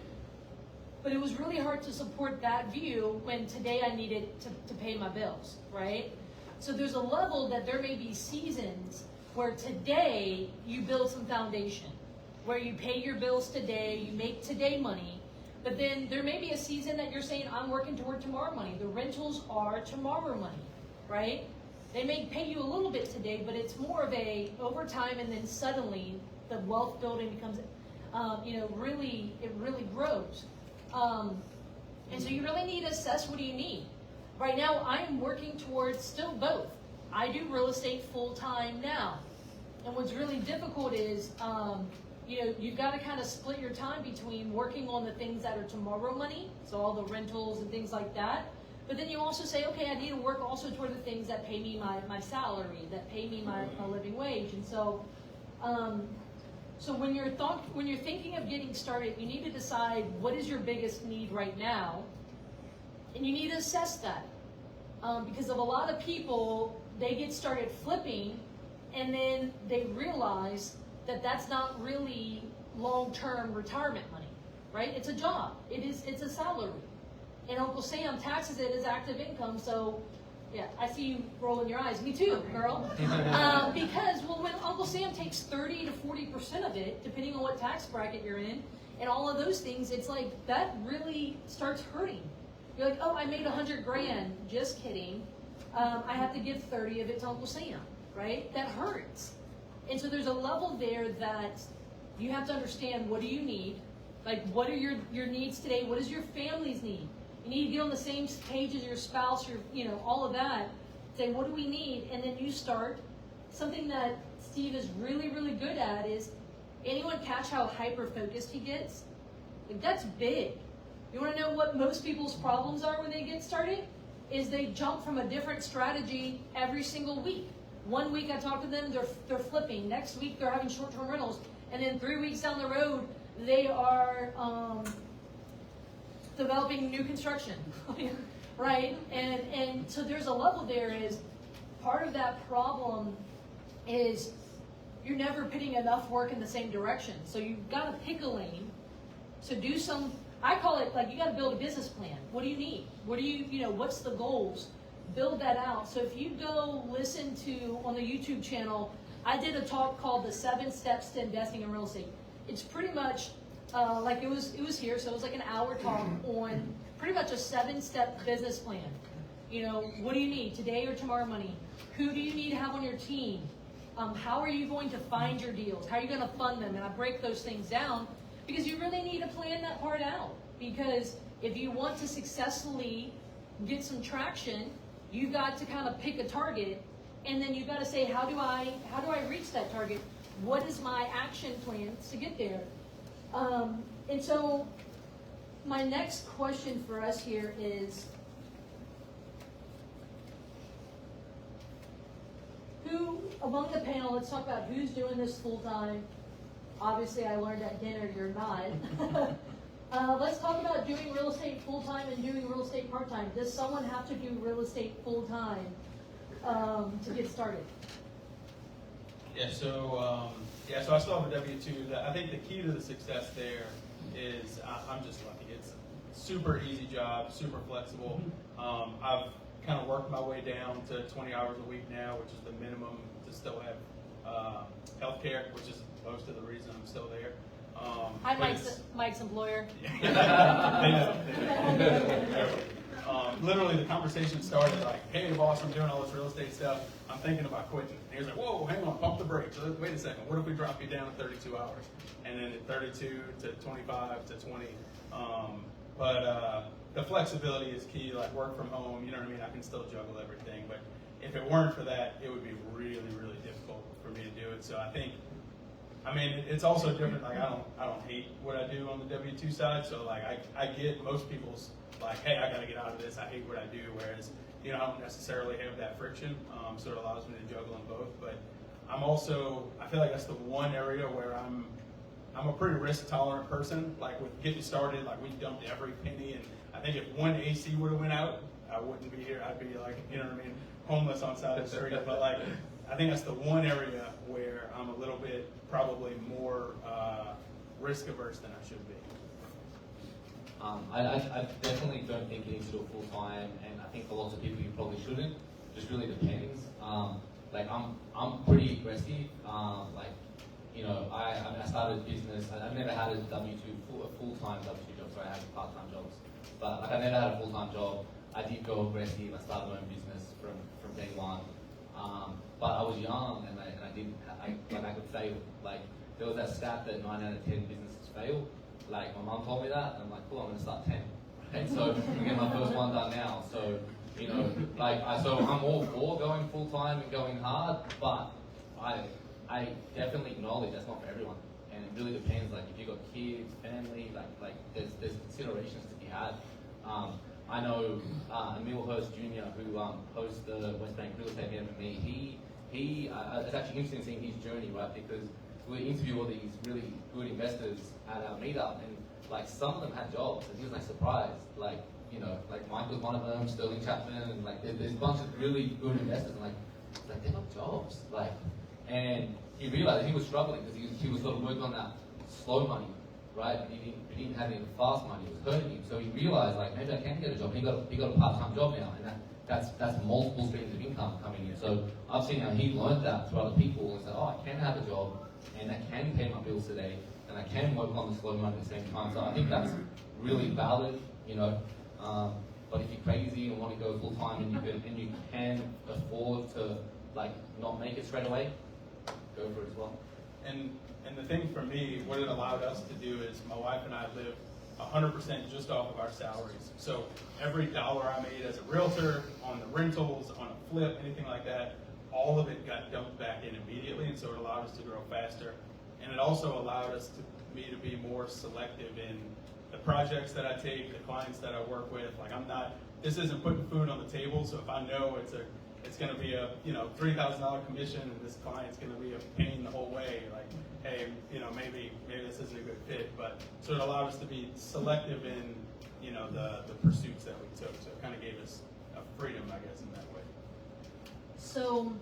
but it was really hard to support that view when today I needed to pay my bills, right? So there's a level that there may be seasons where today you build some foundation, where you pay your bills today, you make today money, but then there may be a season that you're saying, I'm working toward tomorrow money. The rentals are tomorrow money, right? They may pay you a little bit today, but it's more of a over time, and then suddenly the wealth building becomes, you know, it really grows. And so you really need to assess, what do you need? Right now, I am working towards still both. I do real estate full-time now. And what's really difficult is, you know, you've got to kind of split your time between working on the things that are tomorrow money, so all the rentals and things like that. But then you also say, okay, I need to work also toward the things that pay me my salary, that pay me my living wage. And so, so when you're thinking of getting started, you need to decide what is your biggest need right now, and you need to assess that. Because of a lot of people, they get started flipping, and then they realize that that's not really long-term retirement money, right? It's a job. It's a salary. And Uncle Sam taxes it as active income, so yeah, I see you rolling your eyes. Me too, girl. Because, well, when Uncle Sam takes 30 to 40% of it, depending on what tax bracket you're in, and all of those things, it's like, that really starts hurting. You're like, oh, I made $100,000. Just kidding. I have to give 30 of it to Uncle Sam, right? That hurts. And so there's a level there that you have to understand, what do you need? Like, what are your needs today? What does your family's need? You need to get on the same page as your spouse, you know, all of that. Say, what do we need? And then you start. Something that Steve is really, really good at is, anyone catch how hyper-focused he gets? Like, that's big. You want to know what most people's problems are when they get started? Is they jump from a different strategy every single week. One week I talk to them, they're flipping. Next week they're having short-term rentals. And then 3 weeks down the road, they are developing new construction, right? And so there's a level there. Is part of that problem is you're never putting enough work in the same direction. So you've got to pick a lane. So do some, I call it like, you got to build a business plan. What do you need? What do you know, what's the goals? Build that out. So if you go listen to, on the YouTube channel, I did a talk called the 7 Steps to Investing in Real Estate. It's pretty much like it was here, so it was like an hour talk on pretty much a 7-step business plan. You know, what do you need today or tomorrow money? Who do you need to have on your team? How are you going to find your deals? How are you going to fund them? And I break those things down because you really need to plan that part out. Because if you want to successfully get some traction, you've got to kind of pick a target, and then you've got to say, how do I reach that target? What is my action plan to get there? And so my next question for us here is, who among the panel, let's talk about who's doing this full time. Obviously I learned at dinner you're not. Let's talk about doing real estate full time and doing real estate part time. Does someone have to do real estate full time to get started? Yeah, so I still have a W-2. I think the key to the success there is I'm just lucky. It's a super easy job, super flexible. I've kind of worked my way down to 20 hours a week now, which is the minimum to still have health care, which is most of the reason I'm still there. Hi, Mike's employer. They know. Literally, the conversation started like, hey, boss, I'm doing all this real estate stuff. I'm thinking about quitting. And he was like, whoa, hang on, pump the brakes. Wait a second. What if we drop you down to 32 hours? And then at 32 to 25 to 20. But the flexibility is key, like work from home, you know what I mean? I can still juggle everything. But if it weren't for that, it would be really, really difficult for me to do it. So I think I mean, it's also different. Like, I don't hate what I do on the W-2 side. So like, I get most people's like, hey, I got to get out of this. I hate what I do. Whereas, you know, I don't necessarily have that friction. So it allows me to juggle in both. But I'm also, I feel like that's the one area where I'm a pretty risk tolerant person. Like with getting started, like we dumped every penny, and I think if one AC would have went out, I wouldn't be here. I'd be like, you know what I mean, homeless on side of the street. But like, I think that's the one area where I'm a little bit probably more risk averse than I should be. I definitely don't think you need to do it full time, and I think for lots of people you probably shouldn't. Just really depends. Like I'm pretty aggressive. Like, you know, I started a business. I've never had a full-time W2 job. Sorry, I had part-time jobs, but like I never had a full-time job. I did go aggressive. I started my own business from day one. But I was young, and I could fail. Like there was that stat that 9 out of 10 businesses fail. Like my mom told me that, and I'm like, cool, I'm gonna start 10. Right? So I'm getting my first one done now. So you know, so I'm all for going full time and going hard, but I definitely acknowledge that's not for everyone, and it really depends. Like if you've got kids, family, like there's considerations to be had. I know Emil Hurst Jr., who hosts the West Bank Real Estate Meetup with me. It's actually interesting seeing his journey, right? Because we interview all these really good investors at our meetup, and like some of them had jobs, and he was like surprised. Like, you know, like Mike was one of them, Sterling Chapman, and like there's a bunch of really good investors, and like they got jobs, like, and he realized he was struggling because he was sort of working on that slow money, right? He didn't have any fast money; it was hurting him. So he realized, like, maybe I can get a job. He got a part-time job now, and that's multiple streams of income coming in. So I've seen how he learned that through other people and said, oh, I can have a job, and I can pay my bills today, and I can work on the slow money at the same time. So I think that's really valid, you know. But if you're crazy and want to go full time and you can afford to like not make it straight away, go for it as well. And the thing for me, what it allowed us to do is my wife and I live 100% just off of our salaries. So every dollar I made as a realtor, on the rentals, on a flip, anything like that, all of it got dumped back in immediately, and so it allowed us to grow faster. And it also allowed me to be more selective in the projects that I take, the clients that I work with. Like this isn't putting food on the table, so if I know it's going to be a $3,000 commission and this client's going to be a pain the whole way, like, hey, maybe this isn't a good fit. But so it allowed us to be selective in the pursuits that we took. So it kind of gave us a freedom, I guess, in that way. So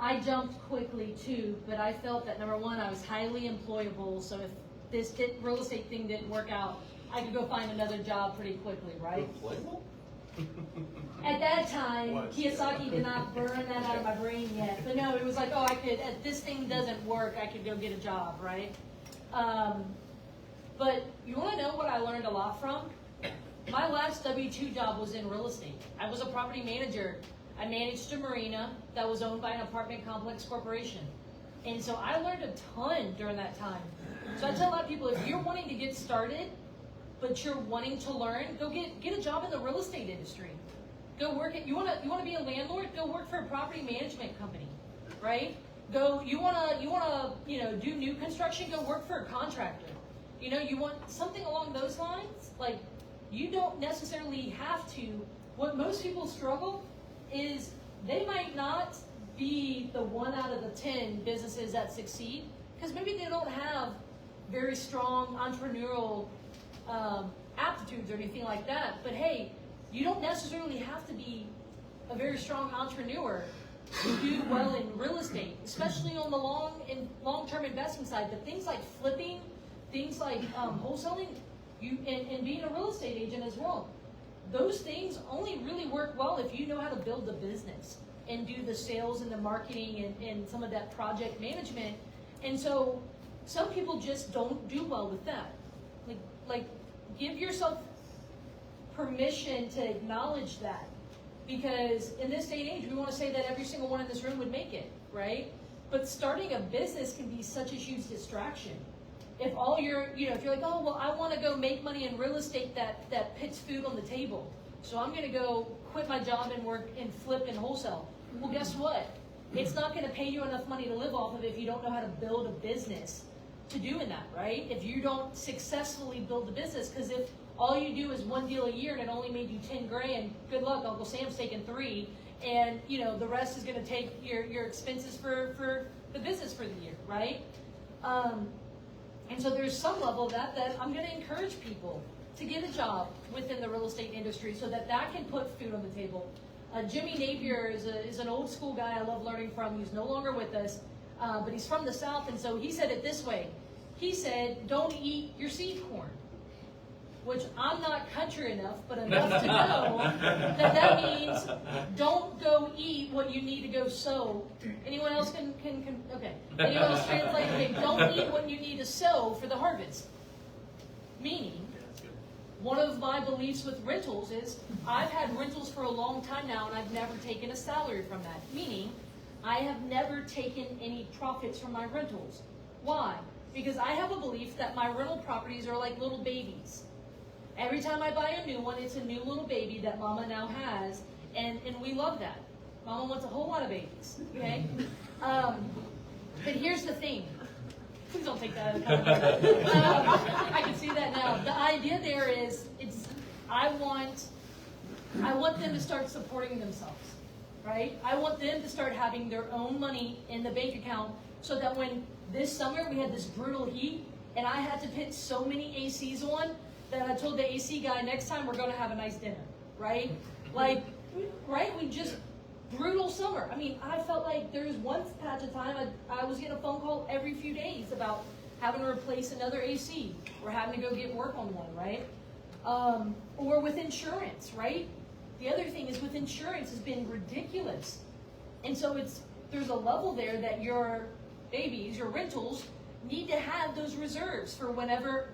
I jumped quickly too, but I felt that number one, I was highly employable. So if this real estate thing didn't work out, I could go find another job pretty quickly, right? Employable? At that time, Kiyosaki did not burn that out of my brain yet. But no, it was like, oh, if this thing doesn't work, I could go get a job, right? But you want to know what I learned a lot from? My last W-2 job was in real estate. I was a property manager. I managed a marina that was owned by an apartment complex corporation. And so I learned a ton during that time. So I tell a lot of people, if you're wanting to get started, but you're wanting to learn, go get a job in the real estate industry. Go work you want to be a landlord? Go work for a property management company, right? You want to do new construction? Go work for a contractor. You want something along those lines. Like, you don't necessarily have to. What most people struggle is they might not be the 1 out of the 10 businesses that succeed because maybe they don't have very strong entrepreneurial aptitudes or anything like that. But hey, you don't necessarily have to be a very strong entrepreneur to do well in real estate, especially on the long-term investment side. But things like flipping, things like wholesaling, and being a real estate agent as well. Those things only really work well if you know how to build the business and do the sales and the marketing and some of that project management. And so some people just don't do well with that. Like give yourself permission to acknowledge that. Because in this day and age, we want to say that every single one in this room would make it, right? But starting a business can be such a huge distraction. If all if you're like, oh, well, I want to go make money in real estate that puts food on the table. So I'm going to go quit my job and work and flip and wholesale. Well, guess what? It's not going to pay you enough money to live off of if you don't know how to build a business to doing that, right? If you don't successfully build the business, because if all you do is one deal a year and it only made you 10 grand, good luck, Uncle Sam's taking 3, and the rest is going to take your expenses for the business for the year, right? And so there's some level of that I'm going to encourage people to get a job within the real estate industry so that can put food on the table. Jimmy Napier is an old school guy I love learning from. He's no longer with us, but he's from the South, and so he said it this way. He said, don't eat your seed corn, which I'm not country enough, but enough to know that means don't go eat what you need to go sow. Anyone else can okay. Anyone else translate? Okay, don't eat what you need to sow for the harvest. Meaning, one of my beliefs with rentals is I've had rentals for a long time now and I've never taken a salary from that. Meaning, I have never taken any profits from my rentals. Why? Because I have a belief that my rental properties are like little babies. Every time I buy a new one, it's a new little baby that Mama now has, and we love that. Mama wants a whole lot of babies, okay? But here's the thing. Please don't take that as a compliment. I can see that now. The idea there is, I want them to start supporting themselves, right? I want them to start having their own money in the bank account so that when this summer we had this brutal heat and I had to put so many ACs on that I told the AC guy, next time we're going to have a nice dinner, right? Right? We just, brutal summer. I mean, I felt like there was one patch of time I was getting a phone call every few days about having to replace another AC or having to go get work on one, right? Or with insurance, right? The other thing is with insurance has been ridiculous. And so there's a level there that your babies, your rentals, need to have those reserves for whenever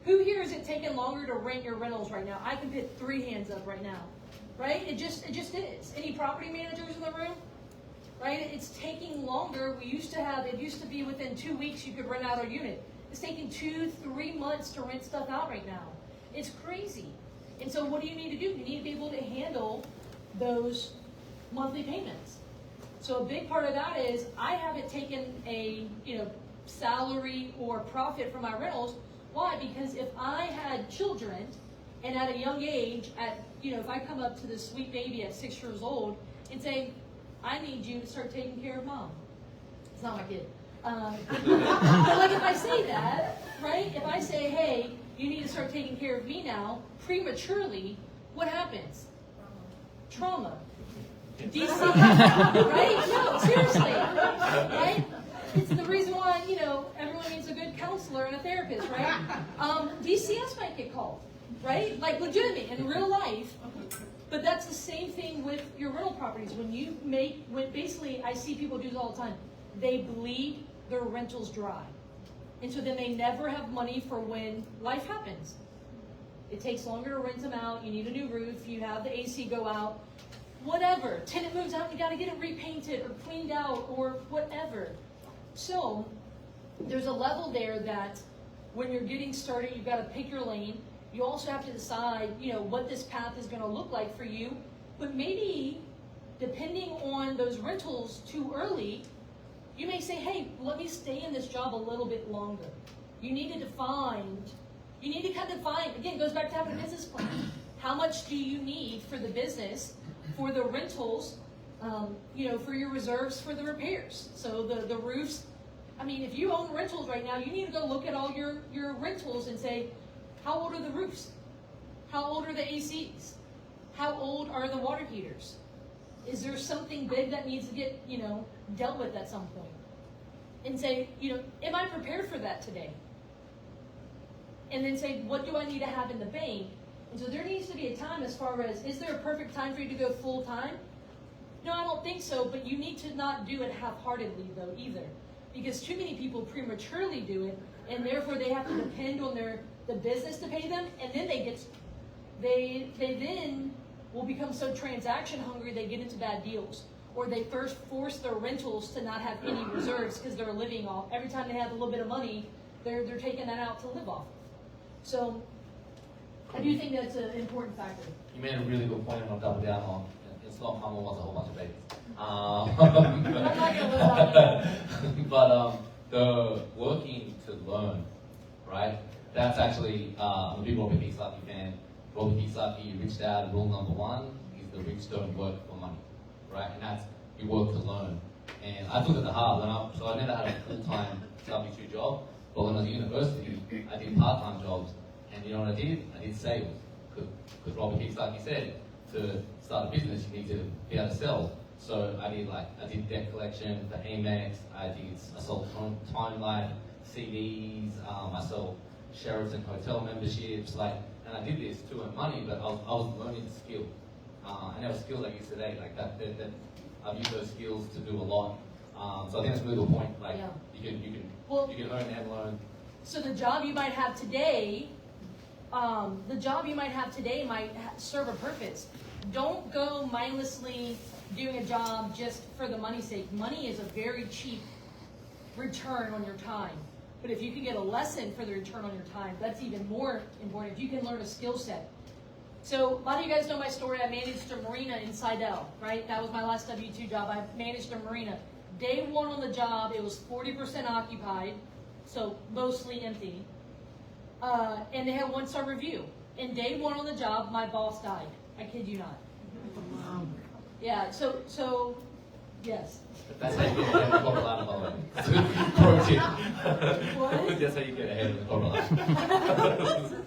who here is it taking longer to rent your rentals right now? I can put 3 hands up right now. Right? It just is. Any property managers in the room? Right? It's taking longer. It used to be within 2 weeks you could rent out a unit. It's taking 2-3 months to rent stuff out right now. It's crazy. And so what do you need to do? You need to be able to handle those monthly payments. So a big part of that is I haven't taken a salary or profit from my rentals. Why? Because if I had children and at a young age, if I come up to this sweet baby at 6 years old and say, I need you to start taking care of mom. It's not my kid. But like if I say that, right? If I say, hey, you need to start taking care of me now, prematurely, what happens? Trauma. DC, right? No, seriously, right? It's the reason why, everyone needs a good counselor and a therapist, right? DCS might get called, right? Like legitimate in real life. But that's the same thing with your rental properties. When basically I see people do this all the time, they bleed their rentals dry. And so then they never have money for when life happens. It takes longer to rent them out. You need a new roof. You have the AC go out. Whatever. Tenant moves out, you got to get it repainted or cleaned out or whatever. So there's a level there that when you're getting started, you've got to pick your lane. You also have to decide, what this path is going to look like for you. But maybe, depending on those rentals too early, you may say, hey, let me stay in this job a little bit longer. You need to define, again, it goes back to having a business plan. How much do you need for the business, for the rentals, for your reserves for the repairs? So the roofs, if you own rentals right now, you need to go look at all your rentals and say, how old are the roofs? How old are the ACs? How old are the water heaters? Is there something big that needs to get, dealt with at some point? And say, am I prepared for that today? And then say, what do I need to have in the bank? And so there needs to be a time as far as, is there a perfect time for you to go full time? No, I don't think so, but you need to not do it half-heartedly though either. Because too many people prematurely do it, and therefore they have to depend on the business to pay them, and then they then will become so transaction hungry they get into bad deals. Or they first force their rentals to not have any reserves because they're living off. Every time they have a little bit of money, they're taking that out to live off. So I do think that's an important factor. You made a really good point, and I'll double down on. It's not mama wants a whole bunch of babies. I'm not gonna live out there. But the working to learn, right? That's actually, I'm a big Robert Kiyosaki fan. Robert Kiyosaki, Rich Dad, rule number one is the rich don't work for money, right? And that's, you work to learn. And I took it to heart. So I never had a full-time W2 job, but when I was at university, I did part-time jobs. And you know what I did? I did sales. Because Robert Kiyosaki said, to start a business, you need to be able to sell. So I did debt collection for Amex, I sold Time Life CDs, I sold Sheraton hotel memberships, and I did this to earn money, but I was learning the skill. And there were skills I use today, like that I've used those skills to do a lot. So I think that's a really good point. Yeah. You can earn and learn. So the job you might have today, might serve a purpose. Don't go mindlessly doing a job just for the money's sake. Money is a very cheap return on your time. But if you can get a lesson for the return on your time, that's even more important. If you can learn a skill set. So a lot of you guys know my story. I managed a marina in Seidel, right? That was my last W2 job. I managed a marina. Day one on the job, it was 40% occupied, so mostly empty. And they had 1-star review. And day one on the job, my boss died. I kid you not. Yeah, so yes. That's how you get ahead of the corporate ladder, by the way. Pro tip. What? That's how you get ahead of the corporate ladder.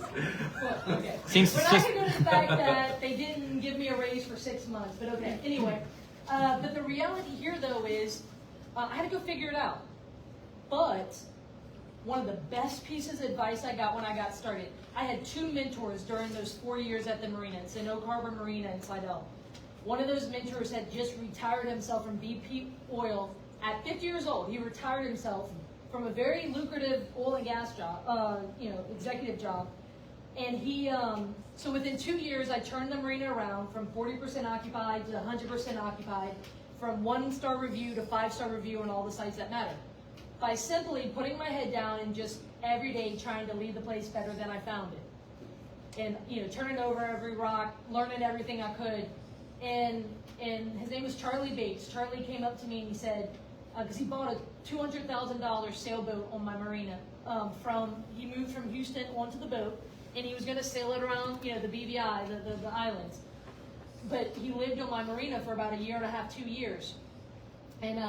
Well, okay. Seems We're not just- going to go to the fact that they didn't give me a raise for 6 months, but okay. Anyway, but the reality here, though, is I had to go figure it out. But one of the best pieces of advice I got when I got started, I had 2 mentors during those 4 years at the marina. It's in Oak Harbor Marina in Seidel. One of those mentors had just retired himself from BP Oil at 50 years old. He retired himself from a very lucrative oil and gas job, executive job. And he, so within 2 years, I turned the marina around from 40% occupied to 100% occupied, from 1-star review to 5-star review on all the sites that matter, by simply putting my head down and just every day trying to leave the place better than I found it. And, turning over every rock, learning everything I could. And his name was Charlie Bates. Charlie came up to me and he said, because he bought a $200,000 sailboat on my marina. He moved from Houston onto the boat, and he was going to sail it around, the BVI, the islands. But he lived on my marina for about 1.5 years, 2 years. And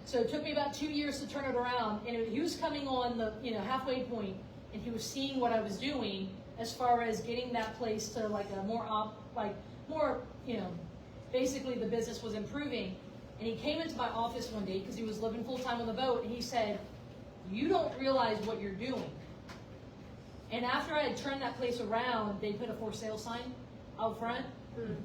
so it took me about 2 years to turn it around. And he was coming on the halfway point, and he was seeing what I was doing as far as getting that place to like a more basically the business was improving. And he came into my office one day because he was living full-time on the boat, and he said, "You don't realize what you're doing." And after I had turned that place around, they put a for sale sign out front.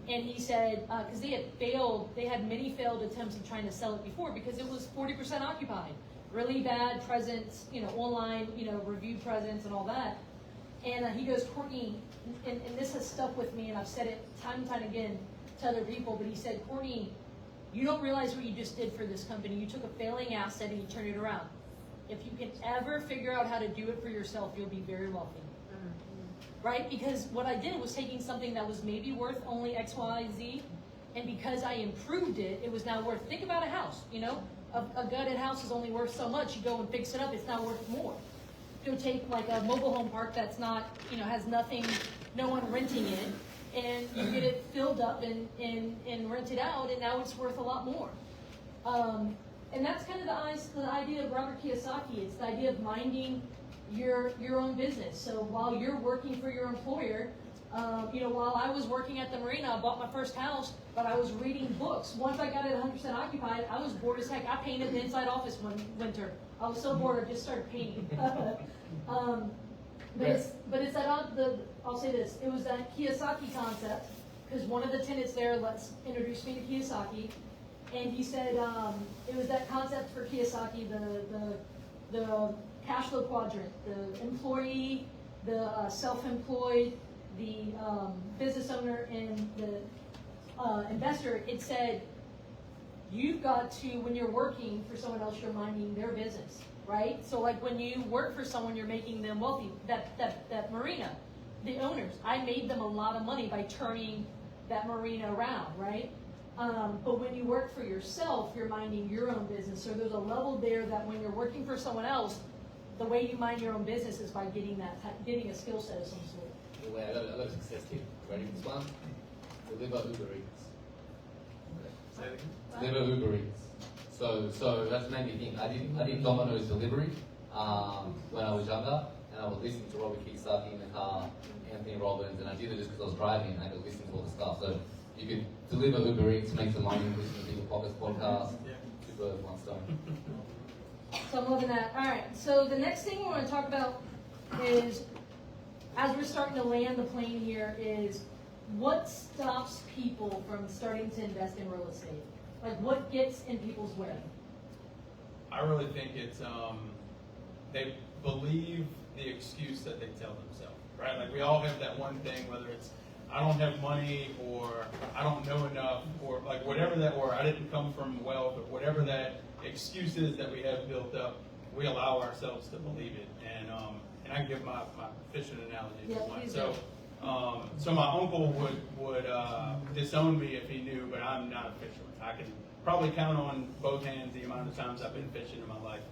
And he said, because they had many failed attempts of trying to sell it before because it was 40% occupied. Really bad presence, online, review presence and all that. And he goes, "Courtney," and this has stuck with me, and I've said it time and time again to other people, but he said, "Courtney, you don't realize what you just did for this company. You took a failing asset and you turned it around. If you can ever figure out how to do it for yourself, you'll be very wealthy." Right? Because what I did was taking something that was maybe worth only X, Y, Z, and because I improved it, it was now worth, think about a house, a gutted house is only worth so much. You go and fix it up, it's now worth more. Go take like a mobile home park that's not, has nothing, no one renting it, and you get it filled up and rented out, and now it's worth a lot more. And that's kind of the idea of Robert Kiyosaki. It's the idea of minding your own business. So while you're working for your employer, while I was working at the marina, I bought my first house, but I was reading books. Once I got it 100% occupied, I was bored as heck. I painted the inside office one winter. I was so bored, I just started painting. But it's that I'll say this. It was that Kiyosaki concept, because one of the tenants there introduced me to Kiyosaki, and he said it was that concept for Kiyosaki, the cash flow quadrant, the employee, the self-employed, the business owner, and the investor. It said you've got to, when you're working for someone else, you're minding their business, right? So like when you work for someone, you're making them wealthy. That marina, the owners, I made them a lot of money by turning that marina around, right? But when you work for yourself, you're minding your own business. So there's a level there that when you're working for someone else, the way you mind your own business is by getting a skill set of some sort. Wait, I got a success tip. Ready for this one? Deliver Uber Eats. Say it again. Deliver Uber Eats. So that's made me think. I did Domino's delivery when I was younger, and I was listening to Robert Kiyosaki in the car, Anthony Robbins, and I did it just because I was driving and I could listen to all the stuff. So you could deliver Uber Eats, make some money, listen to People Pockets podcast, two birds, one stone. So I'm loving that. All right. So the next thing we want to talk about is, as we're starting to land the plane here, is what stops people from starting to invest in real estate? Like, what gets in people's way? I really think it's they believe the excuse that they tell themselves, right? Like we all have that one thing, whether it's I don't have money or I don't know enough or like whatever that, or I didn't come from wealth or whatever that excuse is that we have built up, we allow ourselves to believe it. And I can give my fishing analogy if you want. So my uncle would disown me if he knew, but I'm not a fisherman. I can probably count on both hands the amount of times I've been fishing in my life.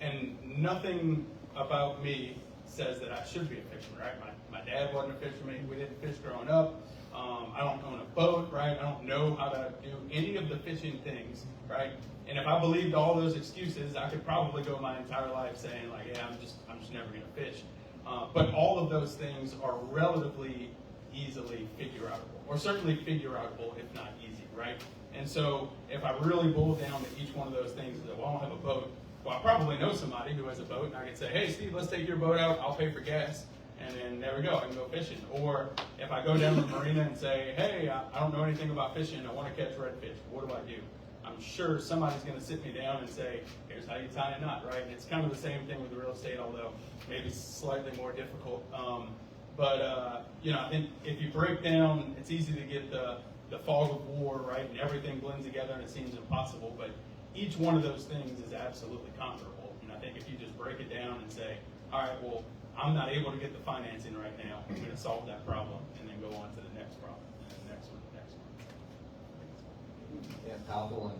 And nothing about me says that I should be a fisherman, right? My dad wasn't a fisherman. We didn't fish growing up. I don't own a boat, right? I don't know how to do any of the fishing things, right? And if I believed all those excuses, I could probably go my entire life saying like, yeah, I'm just never going to fish. But all of those things are relatively easily figure-outable, or certainly figure-outable, if not easy, right? And so if I really boil down to each one of those things, that, well, I don't have a boat, well, I probably know somebody who has a boat, and I could say, hey, Steve, let's take your boat out, I'll pay for gas, and then there we go, I can go fishing. Or if I go down to the marina and say, hey, I don't know anything about fishing, I want to catch redfish, what do I do? I'm sure somebody's going to sit me down and say, here's how you tie a knot, right? And it's kind of the same thing with real estate, although maybe slightly more difficult. I think if you break down, it's easy to get the fog of war, right? And everything blends together and it seems impossible, but each one of those things is absolutely conquerable. And I think if you just break it down and say, all right, well, I'm not able to get the financing right now, I'm going to solve that problem, and then go on to the next problem, and the next one, the next one. Yeah, powerful,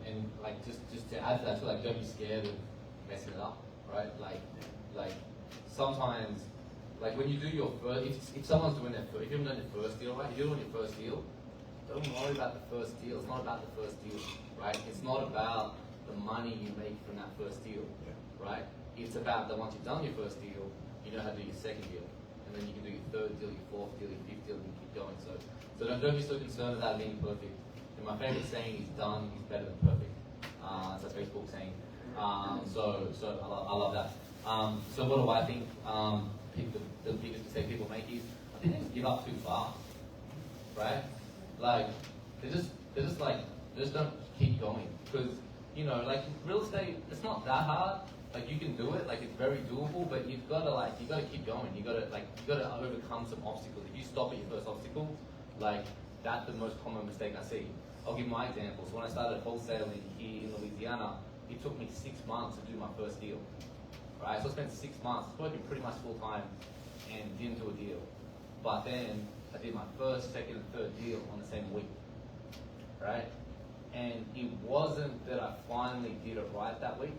and like just to add to that, I feel like don't be scared of messing it up, right? Like sometimes, like when you do your first, if someone's doing their first, if you haven't done your first deal, right? If you're doing your first deal, don't worry about the first deal. It's not about the first deal, right? It's not about the money you make from that first deal, right? It's about that once you've done your first deal, you know how to do your second deal, and then you can do your third deal, your fourth deal, your fifth deal, and you keep going. So don't be so concerned about being perfect. And my favorite saying is done is better than perfect. That's a Facebook saying. So I love that. So what do I think the biggest mistake people make is I think they just give up too fast, right? Like they just don't keep going, because like real estate, it's not that hard. Like you can do it, like it's very doable, but you've got to keep going. You got to overcome some obstacles. If you stop at your first obstacle, like that's the most common mistake I see. I'll give my examples. When I started wholesaling here in Louisiana, it took me 6 months to do my first deal. Right, so I spent 6 months working pretty much full time and didn't do a deal. But then I did my first, second, and third deal on the same week. Right, and it wasn't that I finally did it right that week.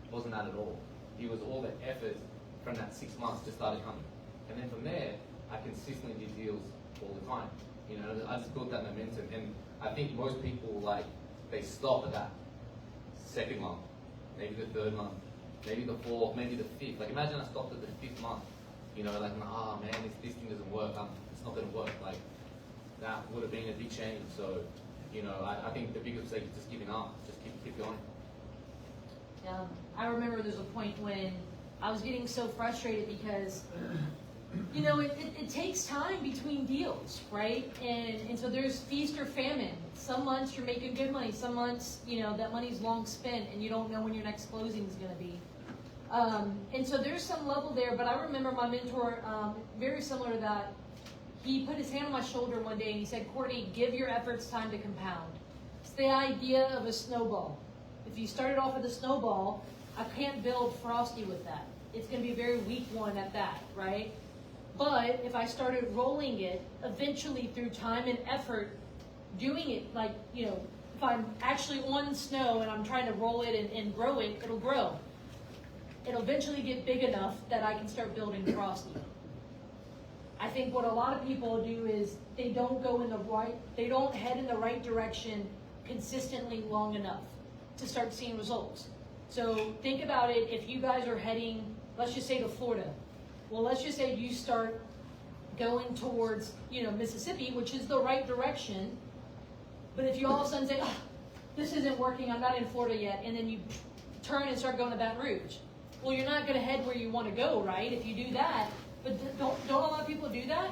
It wasn't that at all. It was all the effort from that 6 months just started coming, and then from there I consistently did deals all the time. I just built that momentum, and I think most people they stop at that second month, maybe the third month, maybe the fourth, maybe the fifth. Like imagine I stopped at the 5th month, man, this thing doesn't work. It's not going to work. Like that would have been a big change. So, I think the biggest mistake is just giving up. Just keep going. I remember there's a point when I was getting so frustrated because, it takes time between deals, right? And so there's feast or famine. Some months you're making good money. Some months, that money's long spent and you don't know when your next closing is going to be. And so there's some level there, but I remember my mentor, very similar to that, he put his hand on my shoulder one day and he said, Courtney, give your efforts time to compound. It's the idea of a snowball. If you started off with a snowball, I can't build Frosty with that. It's going to be a very weak one at that, right? But if I started rolling it, eventually through time and effort, doing it like, you know, if I'm actually on snow and I'm trying to roll it and grow it, it'll grow. It'll eventually get big enough that I can start building frosty. I think what a lot of people do is they don't head in the right direction consistently long enough to start seeing results. So think about it, if you guys are heading, let's just say to Florida. Well, let's just say you start going towards, you know, Mississippi, which is the right direction. But if you all of a sudden say, oh, this isn't working, I'm not in Florida yet, and then you turn and start going to Baton Rouge. Well, you're not going to head where you want to go, right? If you do that, but don't a lot of people do that?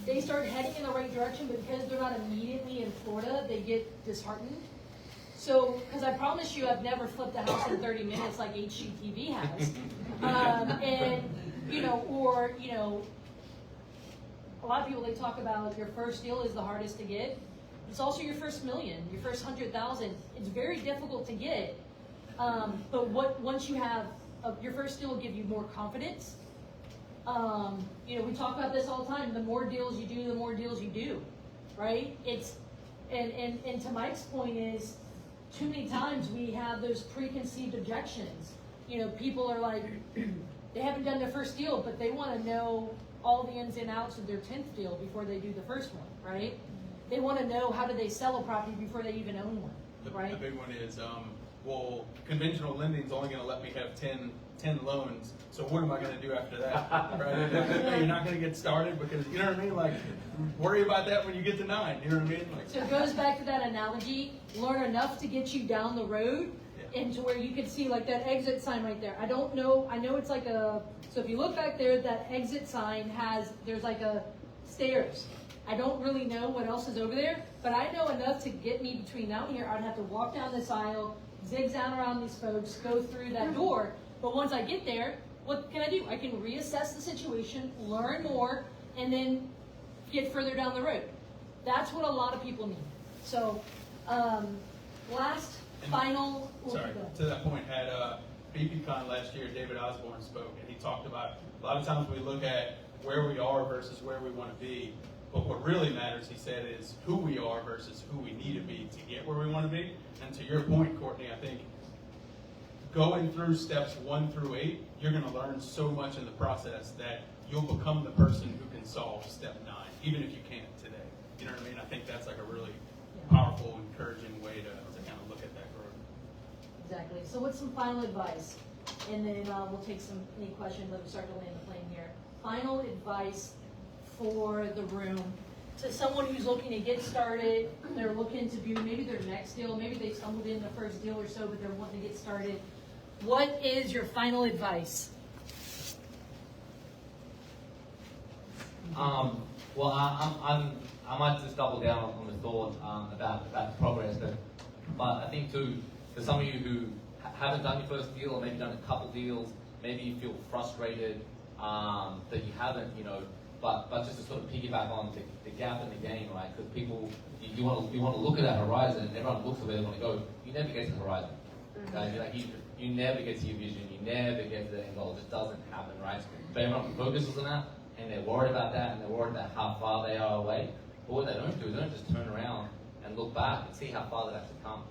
They start heading in the right direction, but because they're not immediately in Florida, they get disheartened. So, because I promise you, I've never flipped a house in 30 minutes like HGTV has. And, you know, or, you know, a lot of people, they talk about your first deal is the hardest to get. It's also your first million, your first 100,000. It's very difficult to get. But once you have, your first deal will give you more confidence. You know, we talk about this all the time. The more deals you do, the more deals you do, right? It's, and to Mike's point is, too many times we have those preconceived objections. You know, people are like, they haven't done their first deal, but they want to know all the ins and outs of their 10th deal before they do the first one, right? They want to know how do they sell a property before they even own one, right? The big one is, well, conventional lending is only going to let me have 10 loans, so what am I going to do after that, right? You're not going to get started because, you know what I mean? Like, worry about that when you get to 9, you know what I mean? Like, so it goes back to that analogy, learn enough to get you down the road into where you can see like that exit sign right there. I don't know, I know it's like a, so if you look back there, that exit sign there's like a stairs. I don't really know what else is over there, but I know enough to get me between now and here. I'd have to walk down this aisle, zigzag around these folks, go through that door. But once I get there, what can I do? I can reassess the situation, learn more, and then get further down the road. That's what a lot of people need. So, final. Sorry, to that point, at BPCon last year, David Osborne spoke, and he talked about a lot of times we look at where we are versus where we want to be. But what really matters, he said, is who we are versus who we need to be to get where we want to be. And to your point, Courtney, I think going through steps 1 through 8, you're going to learn so much in the process that you'll become the person who can solve step 9, even if you can't today. You know what I mean? I think that's like a really powerful, encouraging way to kind of look at that growth. Exactly. So what's some final advice? And then we'll take any questions that we start to land the plane here. Final advice for the room to someone who's looking to get started, they're looking to do maybe their next deal, maybe they stumbled in the first deal or so, but they're wanting to get started. What is your final advice? Well, I might just double down on the thought about progress, but I think too, for some of you who haven't done your first deal or maybe done a couple deals, maybe you feel frustrated that you haven't, you know, but just to sort of piggyback on the gap in the game, right? Because people, you want to look at that horizon, and everyone looks at where they want to go. You never get to the horizon. Okay? Like you never get to your vision. You never get to the end goal. It just doesn't happen, right? But everyone focuses on that, and they're worried about that, and they're worried about how far they are away. But what they don't do is they don't just turn around and look back and see how far they've actually come,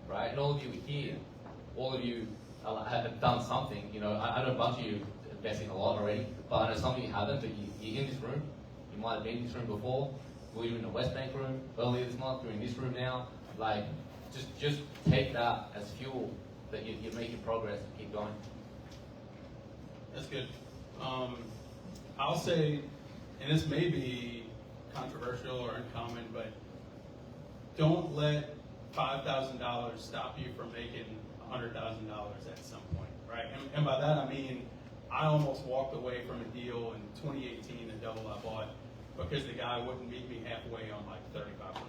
right? And all of you are here. All of you have done something. You know, I know a bunch of you investing a lot already, but I know some of you haven't, but you're in this room. You might have been in this room before. We were in the West Bank room earlier this month. We're in this room now. Like, just take that as fuel that you're making progress and keep going. That's good. I'll say, and this may be controversial or uncommon, but don't let $5,000 stop you from making $100,000 at some point, right? And by that I mean, I almost walked away from a deal in 2018, a double I bought, because the guy wouldn't meet me halfway on like $3,500.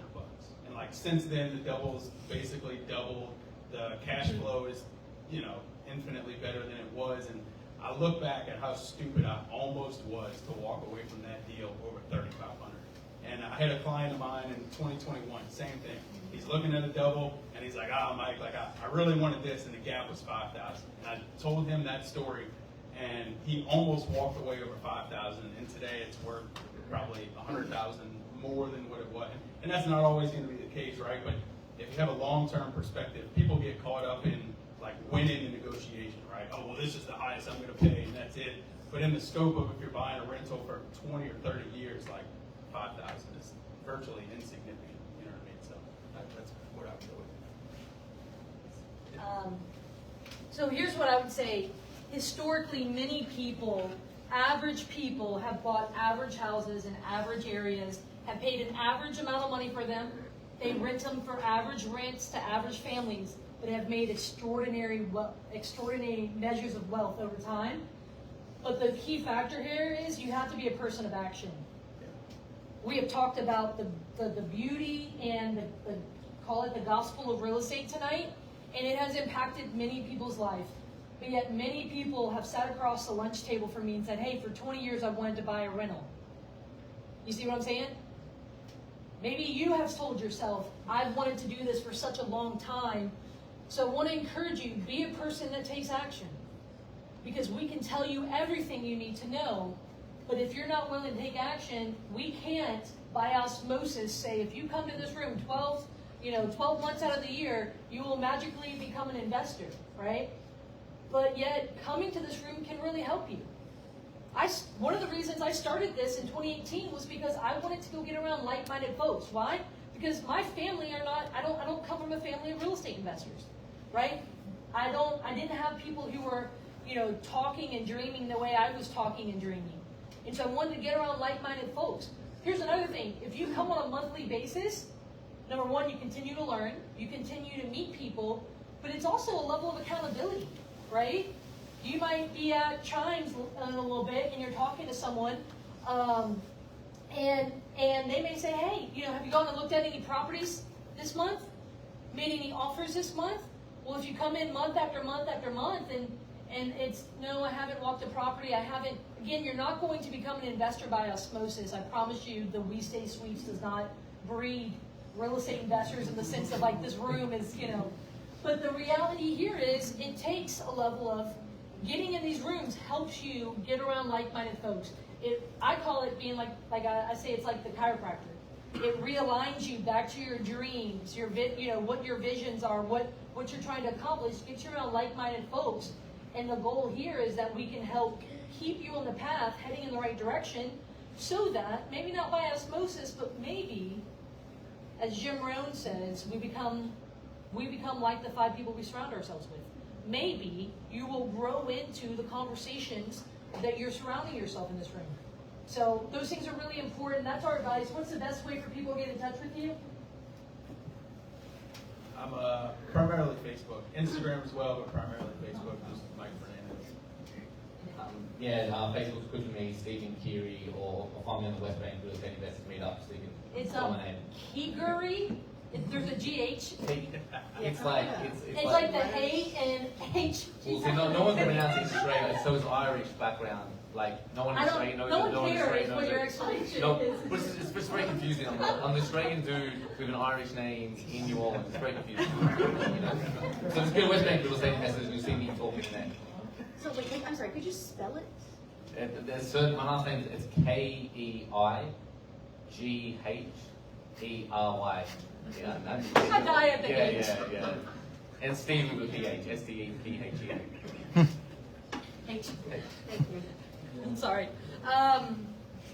And like since then, the double's basically doubled. The cash flow is, you know, infinitely better than it was. And I look back at how stupid I almost was to walk away from that deal over $3,500. And I had a client of mine in 2021, same thing. He's looking at a double, and he's like, Mike, like I really wanted this, and the gap was $5,000. And I told him that story, and he almost walked away over $5,000. And today it's worth probably $100,000 more than what it was. And that's not always going to be the case, right? But if you have a long-term perspective, people get caught up in like winning the negotiation, right? Oh, well, this is the highest I'm going to pay, and that's it. But in the scope of if you're buying a rental for 20 or 30 years, like $5,000 is virtually insignificant. You know what I mean? So that's what I would go with. So here's what I would say. Historically, many people, average people, have bought average houses in average areas, have paid an average amount of money for them. They rent them for average rents to average families, but have made extraordinary measures of wealth over time. But the key factor here is you have to be a person of action. We have talked about the beauty and call it the gospel of real estate tonight, and it has impacted many people's life. But yet many people have sat across the lunch table from me and said, hey, for 20 years I wanted to buy a rental. You see what I'm saying? Maybe you have told yourself, I've wanted to do this for such a long time. So I want to encourage you, be a person that takes action. Because we can tell you everything you need to know, but if you're not willing to take action, we can't, by osmosis, say if you come to this room 12 months out of the year, you will magically become an investor, right? But yet, coming to this room can really help you. One of the reasons I started this in 2018 was because I wanted to go get around like-minded folks. Why? Because my family I don't come from a family of real estate investors, right? I didn't have people who were, talking and dreaming the way I was talking and dreaming. And so I wanted to get around like-minded folks. Here's another thing. If you come on a monthly basis, number one, you continue to learn, you continue to meet people, but it's also a level of accountability, right? You might be at Chimes a little bit and you're talking to someone, and they may say, hey, have you gone and looked at any properties this month? Made any offers this month? Well, if you come in month after month after month and it's, no, I haven't walked a property, I haven't, again, you're not going to become an investor by osmosis. I promise you the We Stay Suites does not breed real estate investors in the sense of like this room is, But the reality here is it takes a level of getting in these rooms helps you get around like-minded folks. I call it being like I say it's like the chiropractor. It realigns you back to your dreams, what your visions are, what you're trying to accomplish, get you around like-minded folks. And the goal here is that we can help keep you on the path, heading in the right direction, so that, maybe not by osmosis, but maybe, as Jim Rohn says, we become like the 5 people we surround ourselves with. Maybe you will grow into the conversations that you're surrounding yourself in this room. So those things are really important. That's our advice. What's the best way for people to get in touch with you? I'm primarily Facebook, Instagram as well, but primarily Facebook. Just Mike Fernandez. Facebook's good for me, Stephen Keighery, or find me on the West Bank Real Estate Investors Meetup, so you can It's follow my name. Keighery. There's a GH. It's like It's like the A and H. Well, see, no one can pronounce it straight. So it's Irish background. Like no one in Australia knows. No one in cares Australia what knows your it. explanation No, is. but it's just very confusing. I'm an Australian dude with an Irish name in New Orleans. It's very confusing. So just go to West Bank Real Estate Investors and you'll see me talking there. So wait, I'm sorry, could you spell it? My last name is Keighery. Yeah, I die at the H. Yeah. And Stephen with a PH, STEPHEA. H. I'm sorry.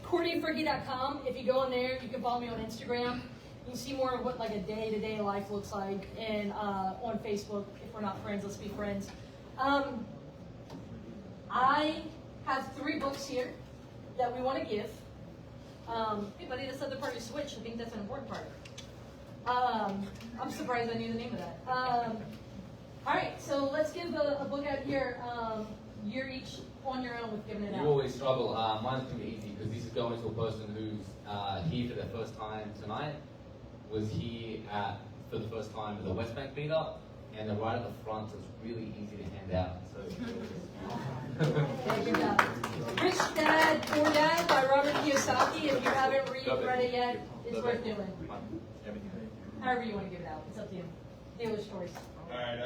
CourtneyFricke.com. If you go in there, you can follow me on Instagram. You can see more of what like a day-to-day life looks like, and on Facebook. If we're not friends, let's be friends. I have 3 books here that we want to give. Hey, buddy, this other part is switched. I think that's an important part. I'm surprised I knew the name of that. All right, so let's give a book out here. You're each on your own with giving it out. You always struggle. Mine's going to be easy because this is going to a person who's here for their first time tonight, was here for the first time at the West Bank Meetup, and they're right at the front, so it's really easy to hand out. So. Okay, good job. Rich Dad, Poor Dad by Robert Kiyosaki. If you haven't read it yet, it's worth doing. However you want to give it out. It's up to you. Dealer's choice. All right,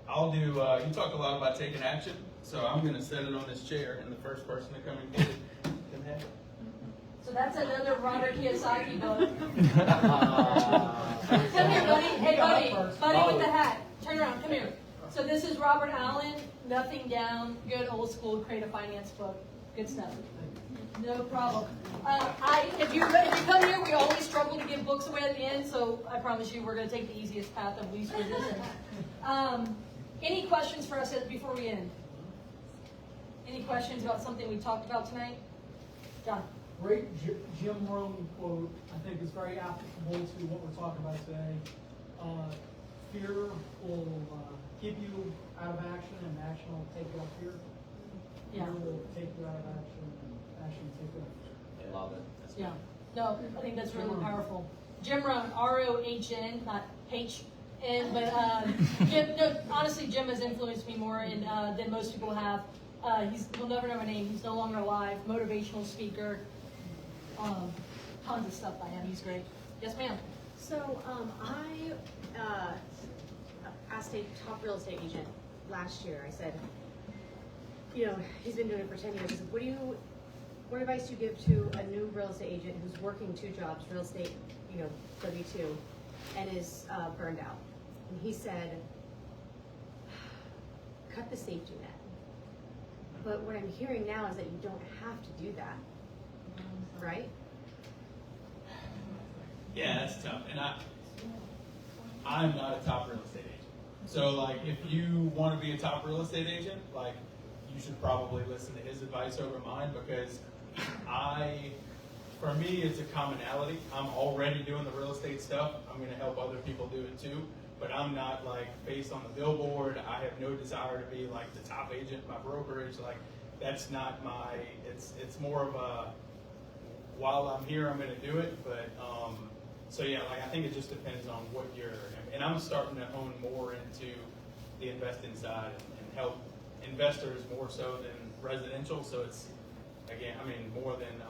I'll do, you talk a lot about taking action, so I'm going to set it on this chair, and the first person to come and get it can have it. So So that's another Robert Kiyosaki book. Come here, buddy. Hey, buddy with the hat. Turn around. Come here. So this is Robert Allen, Nothing Down, good old school creative finance book. Good stuff. No problem. If you come here, we always struggle to give books away at the end, so I promise you we're going to take the easiest path of least resistance. Any questions for us before we end? Any questions about something we talked about tonight? John? Great Jim Rohn quote, I think is very applicable to what we're talking about today. Fear will keep you out of action, and action will take you out of fear. Yeah. Fear will take you out of action, and action will take you out of fear. I love it. Yeah. No, I think that's really powerful. Jim Rohn, R-O-H-N, not H-N, but Jim, no, honestly, Jim has influenced me more than most people have. We'll never know my name. He's no longer alive. Motivational speaker. Tons of stuff by him. He's great. Yes, ma'am. So I asked a top real estate agent last year. I said, you know, he's been doing it for 10 years. I said, what advice do you give to a new real estate agent who's working 2 jobs, real estate, you know, W-2, and is burned out? And he said, cut the safety net. But what I'm hearing now is that you don't have to do that, right? Yeah, that's tough. And I'm not a top real estate agent. So like, if you want to be a top real estate agent, like, you should probably listen to his advice over mine, because for me, it's a commonality. I'm already doing the real estate stuff. I'm going to help other people do it too. But I'm not like based on the billboard. I have no desire to be like the top agent, my brokerage. Like, that's not my, it's more of a, while I'm here, I'm going to do it. But, so yeah, like, I think it just depends on what and I'm starting to hone more into the investing side and help investors more so than residential. So it's, again, I mean, more than,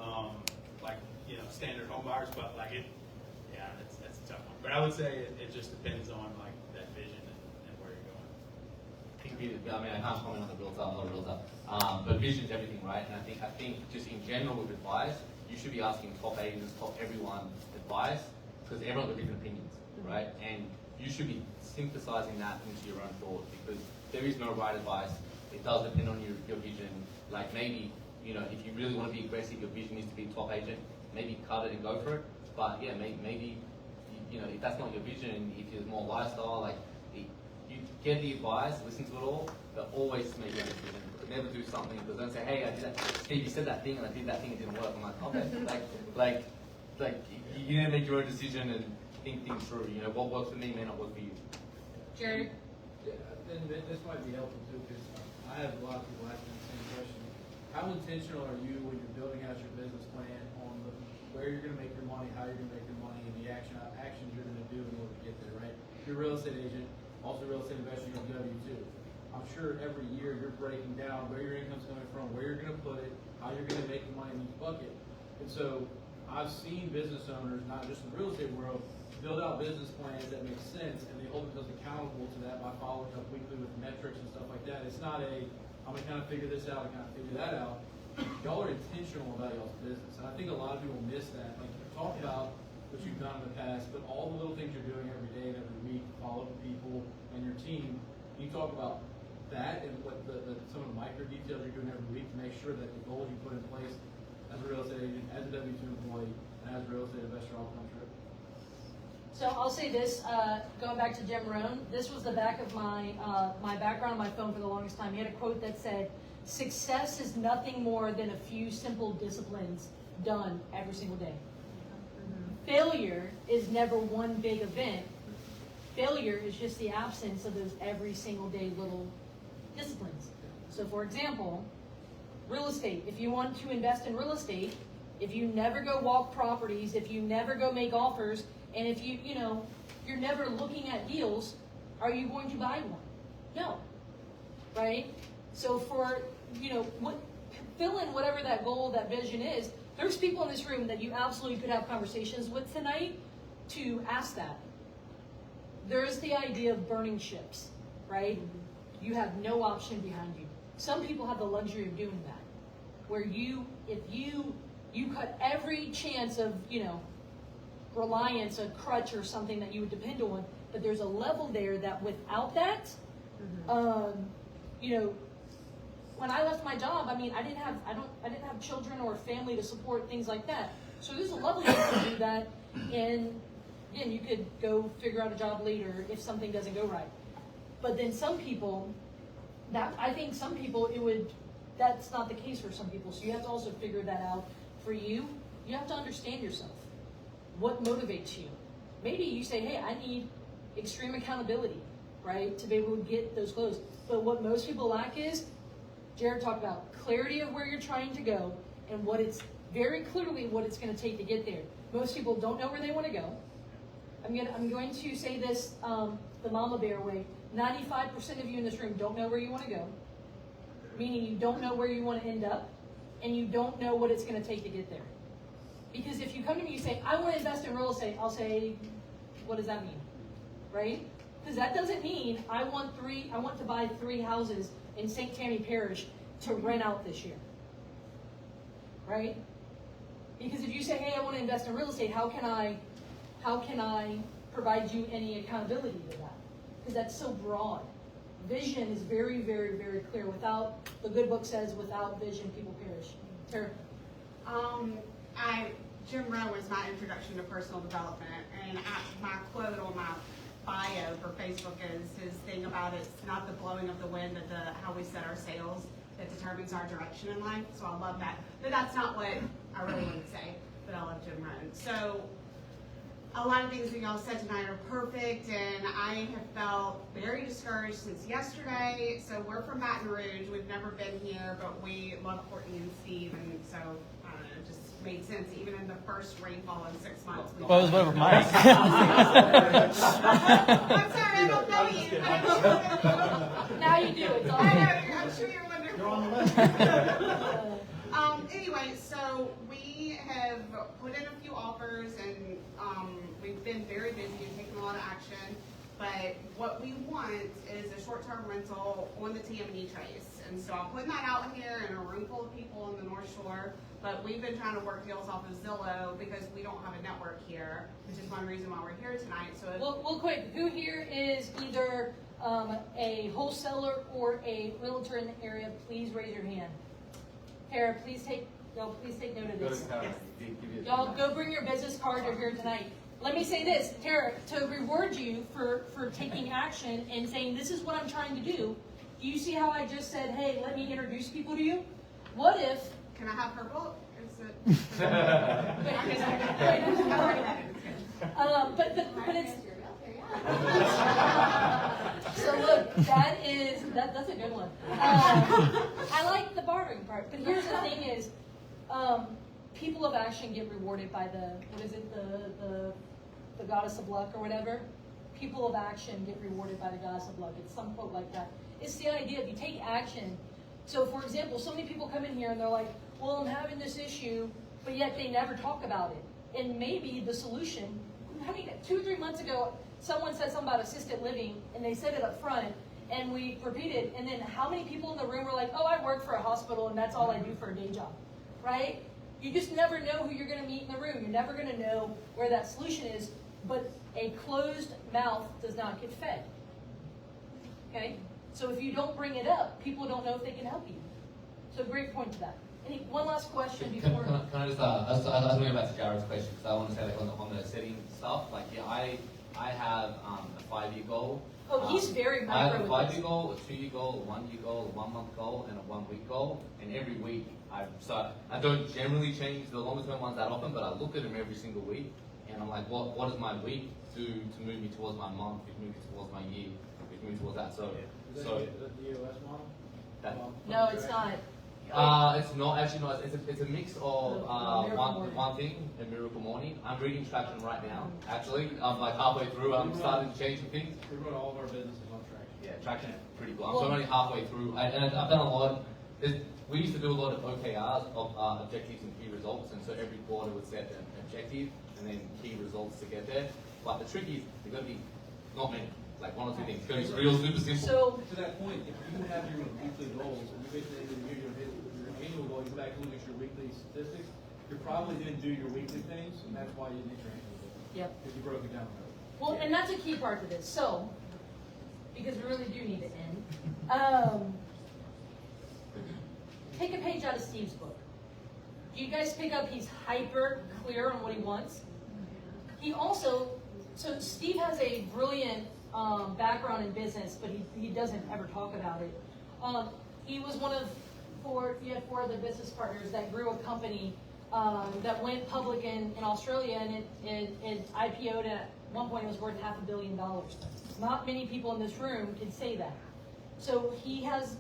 like, you know, standard home buyers, but like that's a tough one. But I would say it just depends on like that vision and where you're going. I mean, I can't comment on the realtor, I'm not a realtor, but vision's everything, right? And I think just in general with advice, you should be asking top agents, top everyone advice, because everyone's got different opinions, right? And you should be synthesizing that into your own thought, because there is no right advice. It does depend on your vision. Like, maybe, you know, if you really want to be aggressive, your vision is to be top agent, maybe cut it and go for it. But yeah, maybe you know, if that's not your vision, if it's more lifestyle, like, you get the advice, listen to it all, but always make your own decision. Never do something, because don't say, hey, I did that. Steve, you said that thing, and I did that thing, it didn't work. I'm like, okay, like you need to make your own decision and think things through. You know, what works for me may not work for you. Jared? Yeah, and this might be helpful too, because I have a lot of people asking the same question. How intentional are you when you're building out your business plan on where you're going to make your money, how you're going to make your money, and the actions you're going to do in order to get there, right? You're a real estate agent, also a real estate investor, you're a W-2. I'm sure every year you're breaking down where your income's coming from, where you're going to put it, how you're going to make the money in each bucket. And so I've seen business owners, not just in the real estate world, build out business plans that make sense, and they hold themselves accountable to that by following up weekly with metrics and stuff like that. It's not I'm going to kind of figure this out and kind of figure that out. Y'all are intentional about y'all's business. And I think a lot of people miss that. Like, you talk about what you've done in the past, but all the little things you're doing every day and every week, follow up with people and your team, you talk about that and what some of the micro details you're doing every week to make sure that the goals you put in place as a real estate agent, as a W-2 employee, and as a real estate investor all come true. So I'll say this, going back to Jim Rohn, this was the back of my background on my phone for the longest time. He had a quote that said, success is nothing more than a few simple disciplines done every single day. Failure is never one big event. Failure is just the absence of those every single day little disciplines. So for example, real estate. If you want to invest in real estate, if you never go walk properties, if you never go make offers, and if you're never looking at deals, are you going to buy one? No, right? So fill in whatever that goal, that vision is. There's people in this room that you absolutely could have conversations with tonight to ask that. There's the idea of burning ships, right? You have no option behind you. Some people have the luxury of doing that, where if you you cut every chance of, reliance, a crutch or something that you would depend on, but there's a level there that without that, when I left my job, I didn't have children or family to support things like that. So there's a level you can do that, and again, you could go figure out a job later if something doesn't go right. But then some people, that's not the case for some people. So you have to also figure that out for you. You have to understand yourself. What motivates you? Maybe you say, hey, I need extreme accountability, right, to be able to get those clothes. But what most people lack is, Jared talked about clarity of where you're trying to go and very clearly what it's going to take to get there. Most people don't know where they want to go. I'm going to say this the mama bear way. 95% of you in this room don't know where you want to go, meaning you don't know where you want to end up, and you don't know what it's going to take to get there. Because if you come to me and you say, I want to invest in real estate, I'll say, what does that mean? Right? Because that doesn't mean I want to buy 3 houses in St. Tammany Parish to rent out this year. Right? Because if you say, hey, I want to invest in real estate, how can I provide you any accountability to that? Because that's so broad. Vision is very, very, very clear. The good book says, without vision, people perish. Tara? Jim Rohn was my introduction to personal development, and my quote on my bio for Facebook is his thing about it's not the blowing of the wind, but how we set our sails that determines our direction in life. So I love that. But that's not what I really want to say, but I love Jim Rohn. So a lot of things that y'all said tonight are perfect, and I have felt very discouraged since yesterday. So we're from Baton Rouge. We've never been here, but we love Courtney and Steve, and so I don't know, it just made sense. Even in the first rainfall in 6 months. Well, it was over Mike. I'm sorry, I don't know you. Now you do. It's all I know, good. I'm sure you're wonderful. You're on the list. Anyway, so we have put in a few offers, and we've been very busy and taken a lot of action. But what we want is a short-term rental on the TM&E Trace. And so I'm putting that out here in a room full of people on the North Shore. But we've been trying to work deals off of Zillow because we don't have a network here, which is one reason why we're here tonight. So Well, quick, who here is either a wholesaler or a realtor in the area? Please raise your hand. Tara, please take note of this. Y'all go bring your business card. You're here tonight. Let me say this, Tara, to reward you for taking action and saying this is what I'm trying to do. Do you see how I just said, hey, let me introduce people to you? What if? can I have her book? Is it? But it's. So look, that's a good one. I like the bartering part, but here's the thing is, people of action get rewarded by the goddess of luck or whatever. People of action get rewarded by the goddess of luck. It's some quote like that. It's the idea if you take action. So for example, so many people come in here and they're like, well, I'm having this issue, but yet they never talk about it. And maybe the solution, 2 or 3 months ago, someone said something about assisted living, and they said it up front, and we repeated, and then how many people in the room were like, oh, I work for a hospital, and that's all I do for a day job, right? You just never know who you're going to meet in the room. You're never going to know where that solution is, but a closed mouth does not get fed, okay? So if you don't bring it up, people don't know if they can help you. So great point to that. One last question before. Can I just, I was going back to Jared's question, because I want to say like on the setting stuff, like yeah, I have a 5-year goal. Oh, he's very I have micro a with 5-year goal, a 2-year goal, a 1-year goal, a 1-month goal, and a 1-week goal. And every week, I don't generally change the longer term ones that often, but I look at them every single week, and I'm like, what does my week do to move me towards my month, which moves me towards my year, which moves towards that. So, Is so that the EOS model? No, it's not. it's not actually not. It's a mix of one thing, a miracle morning. I'm reading Traction right now. Actually, I'm like halfway through. I'm starting to change some things. We run all of our businesses on Traction. Yeah, Traction is pretty cool. I'm only halfway through, and I've done a lot. We used to do a lot of OKRs of objectives and key results, and so every quarter would set an objective and then key results to get there. But the trick is they've got to be not many, like 1 or 2 things. It's got to be real super simple. So To that point, if you have your weekly goals, and you get to the end of the year, your annual goal, you go back and look at your weekly statistics, You're probably didn't do your weekly things, and that's why you didn't get your hands on it. Yep. Because you broke it down. Well, and that's a key part to this. So, because we really do need to end, take a page out of Steve's book. Do you guys pick up he's hyper clear on what he wants? He also, so Steve has a brilliant background in business, but he doesn't ever talk about it. He was one of he had 4 other business partners that grew a company that went public in Australia, and it IPO'd at one point. It was worth $500 million. Not many people in this room can say that. So he has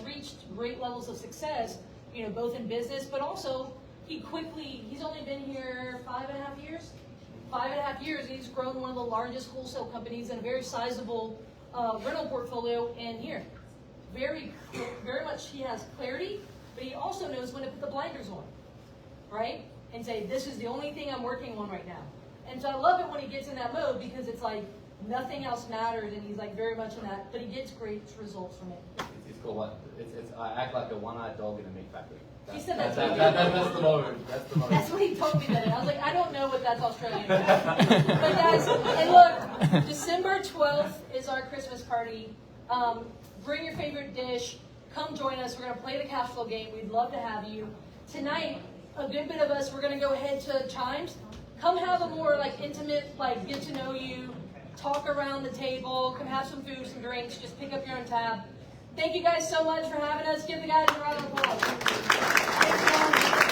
reached great levels of success, you know, both in business, but also he's only been here 5.5 years. 5.5 years, and he's grown one of the largest wholesale companies and a very sizable rental portfolio in here. Very much he has clarity, but he also knows when to put the blinders on, right? And say, this is the only thing I'm working on right now. And so I love it when he gets in that mode, because it's like nothing else matters, and he's like very much in that, but he gets great results from it. It's called what? It's I act like a one-eyed dog in a meat factory. He said that. That's the mode. That's the mode. That's what he told me that. And I was like, I don't know what that's Australian about. But guys, and look, December 12th is our Christmas party. Bring your favorite dish. Come join us. We're going to play the cash flow game. We'd love to have you. Tonight, a good bit of us, we're going to go ahead to Chimes. Come have a more like intimate, like get to know you, talk around the table, come have some food, some drinks, just pick up your own tab. Thank you guys so much for having us. Give the guys a round of applause. Thanks,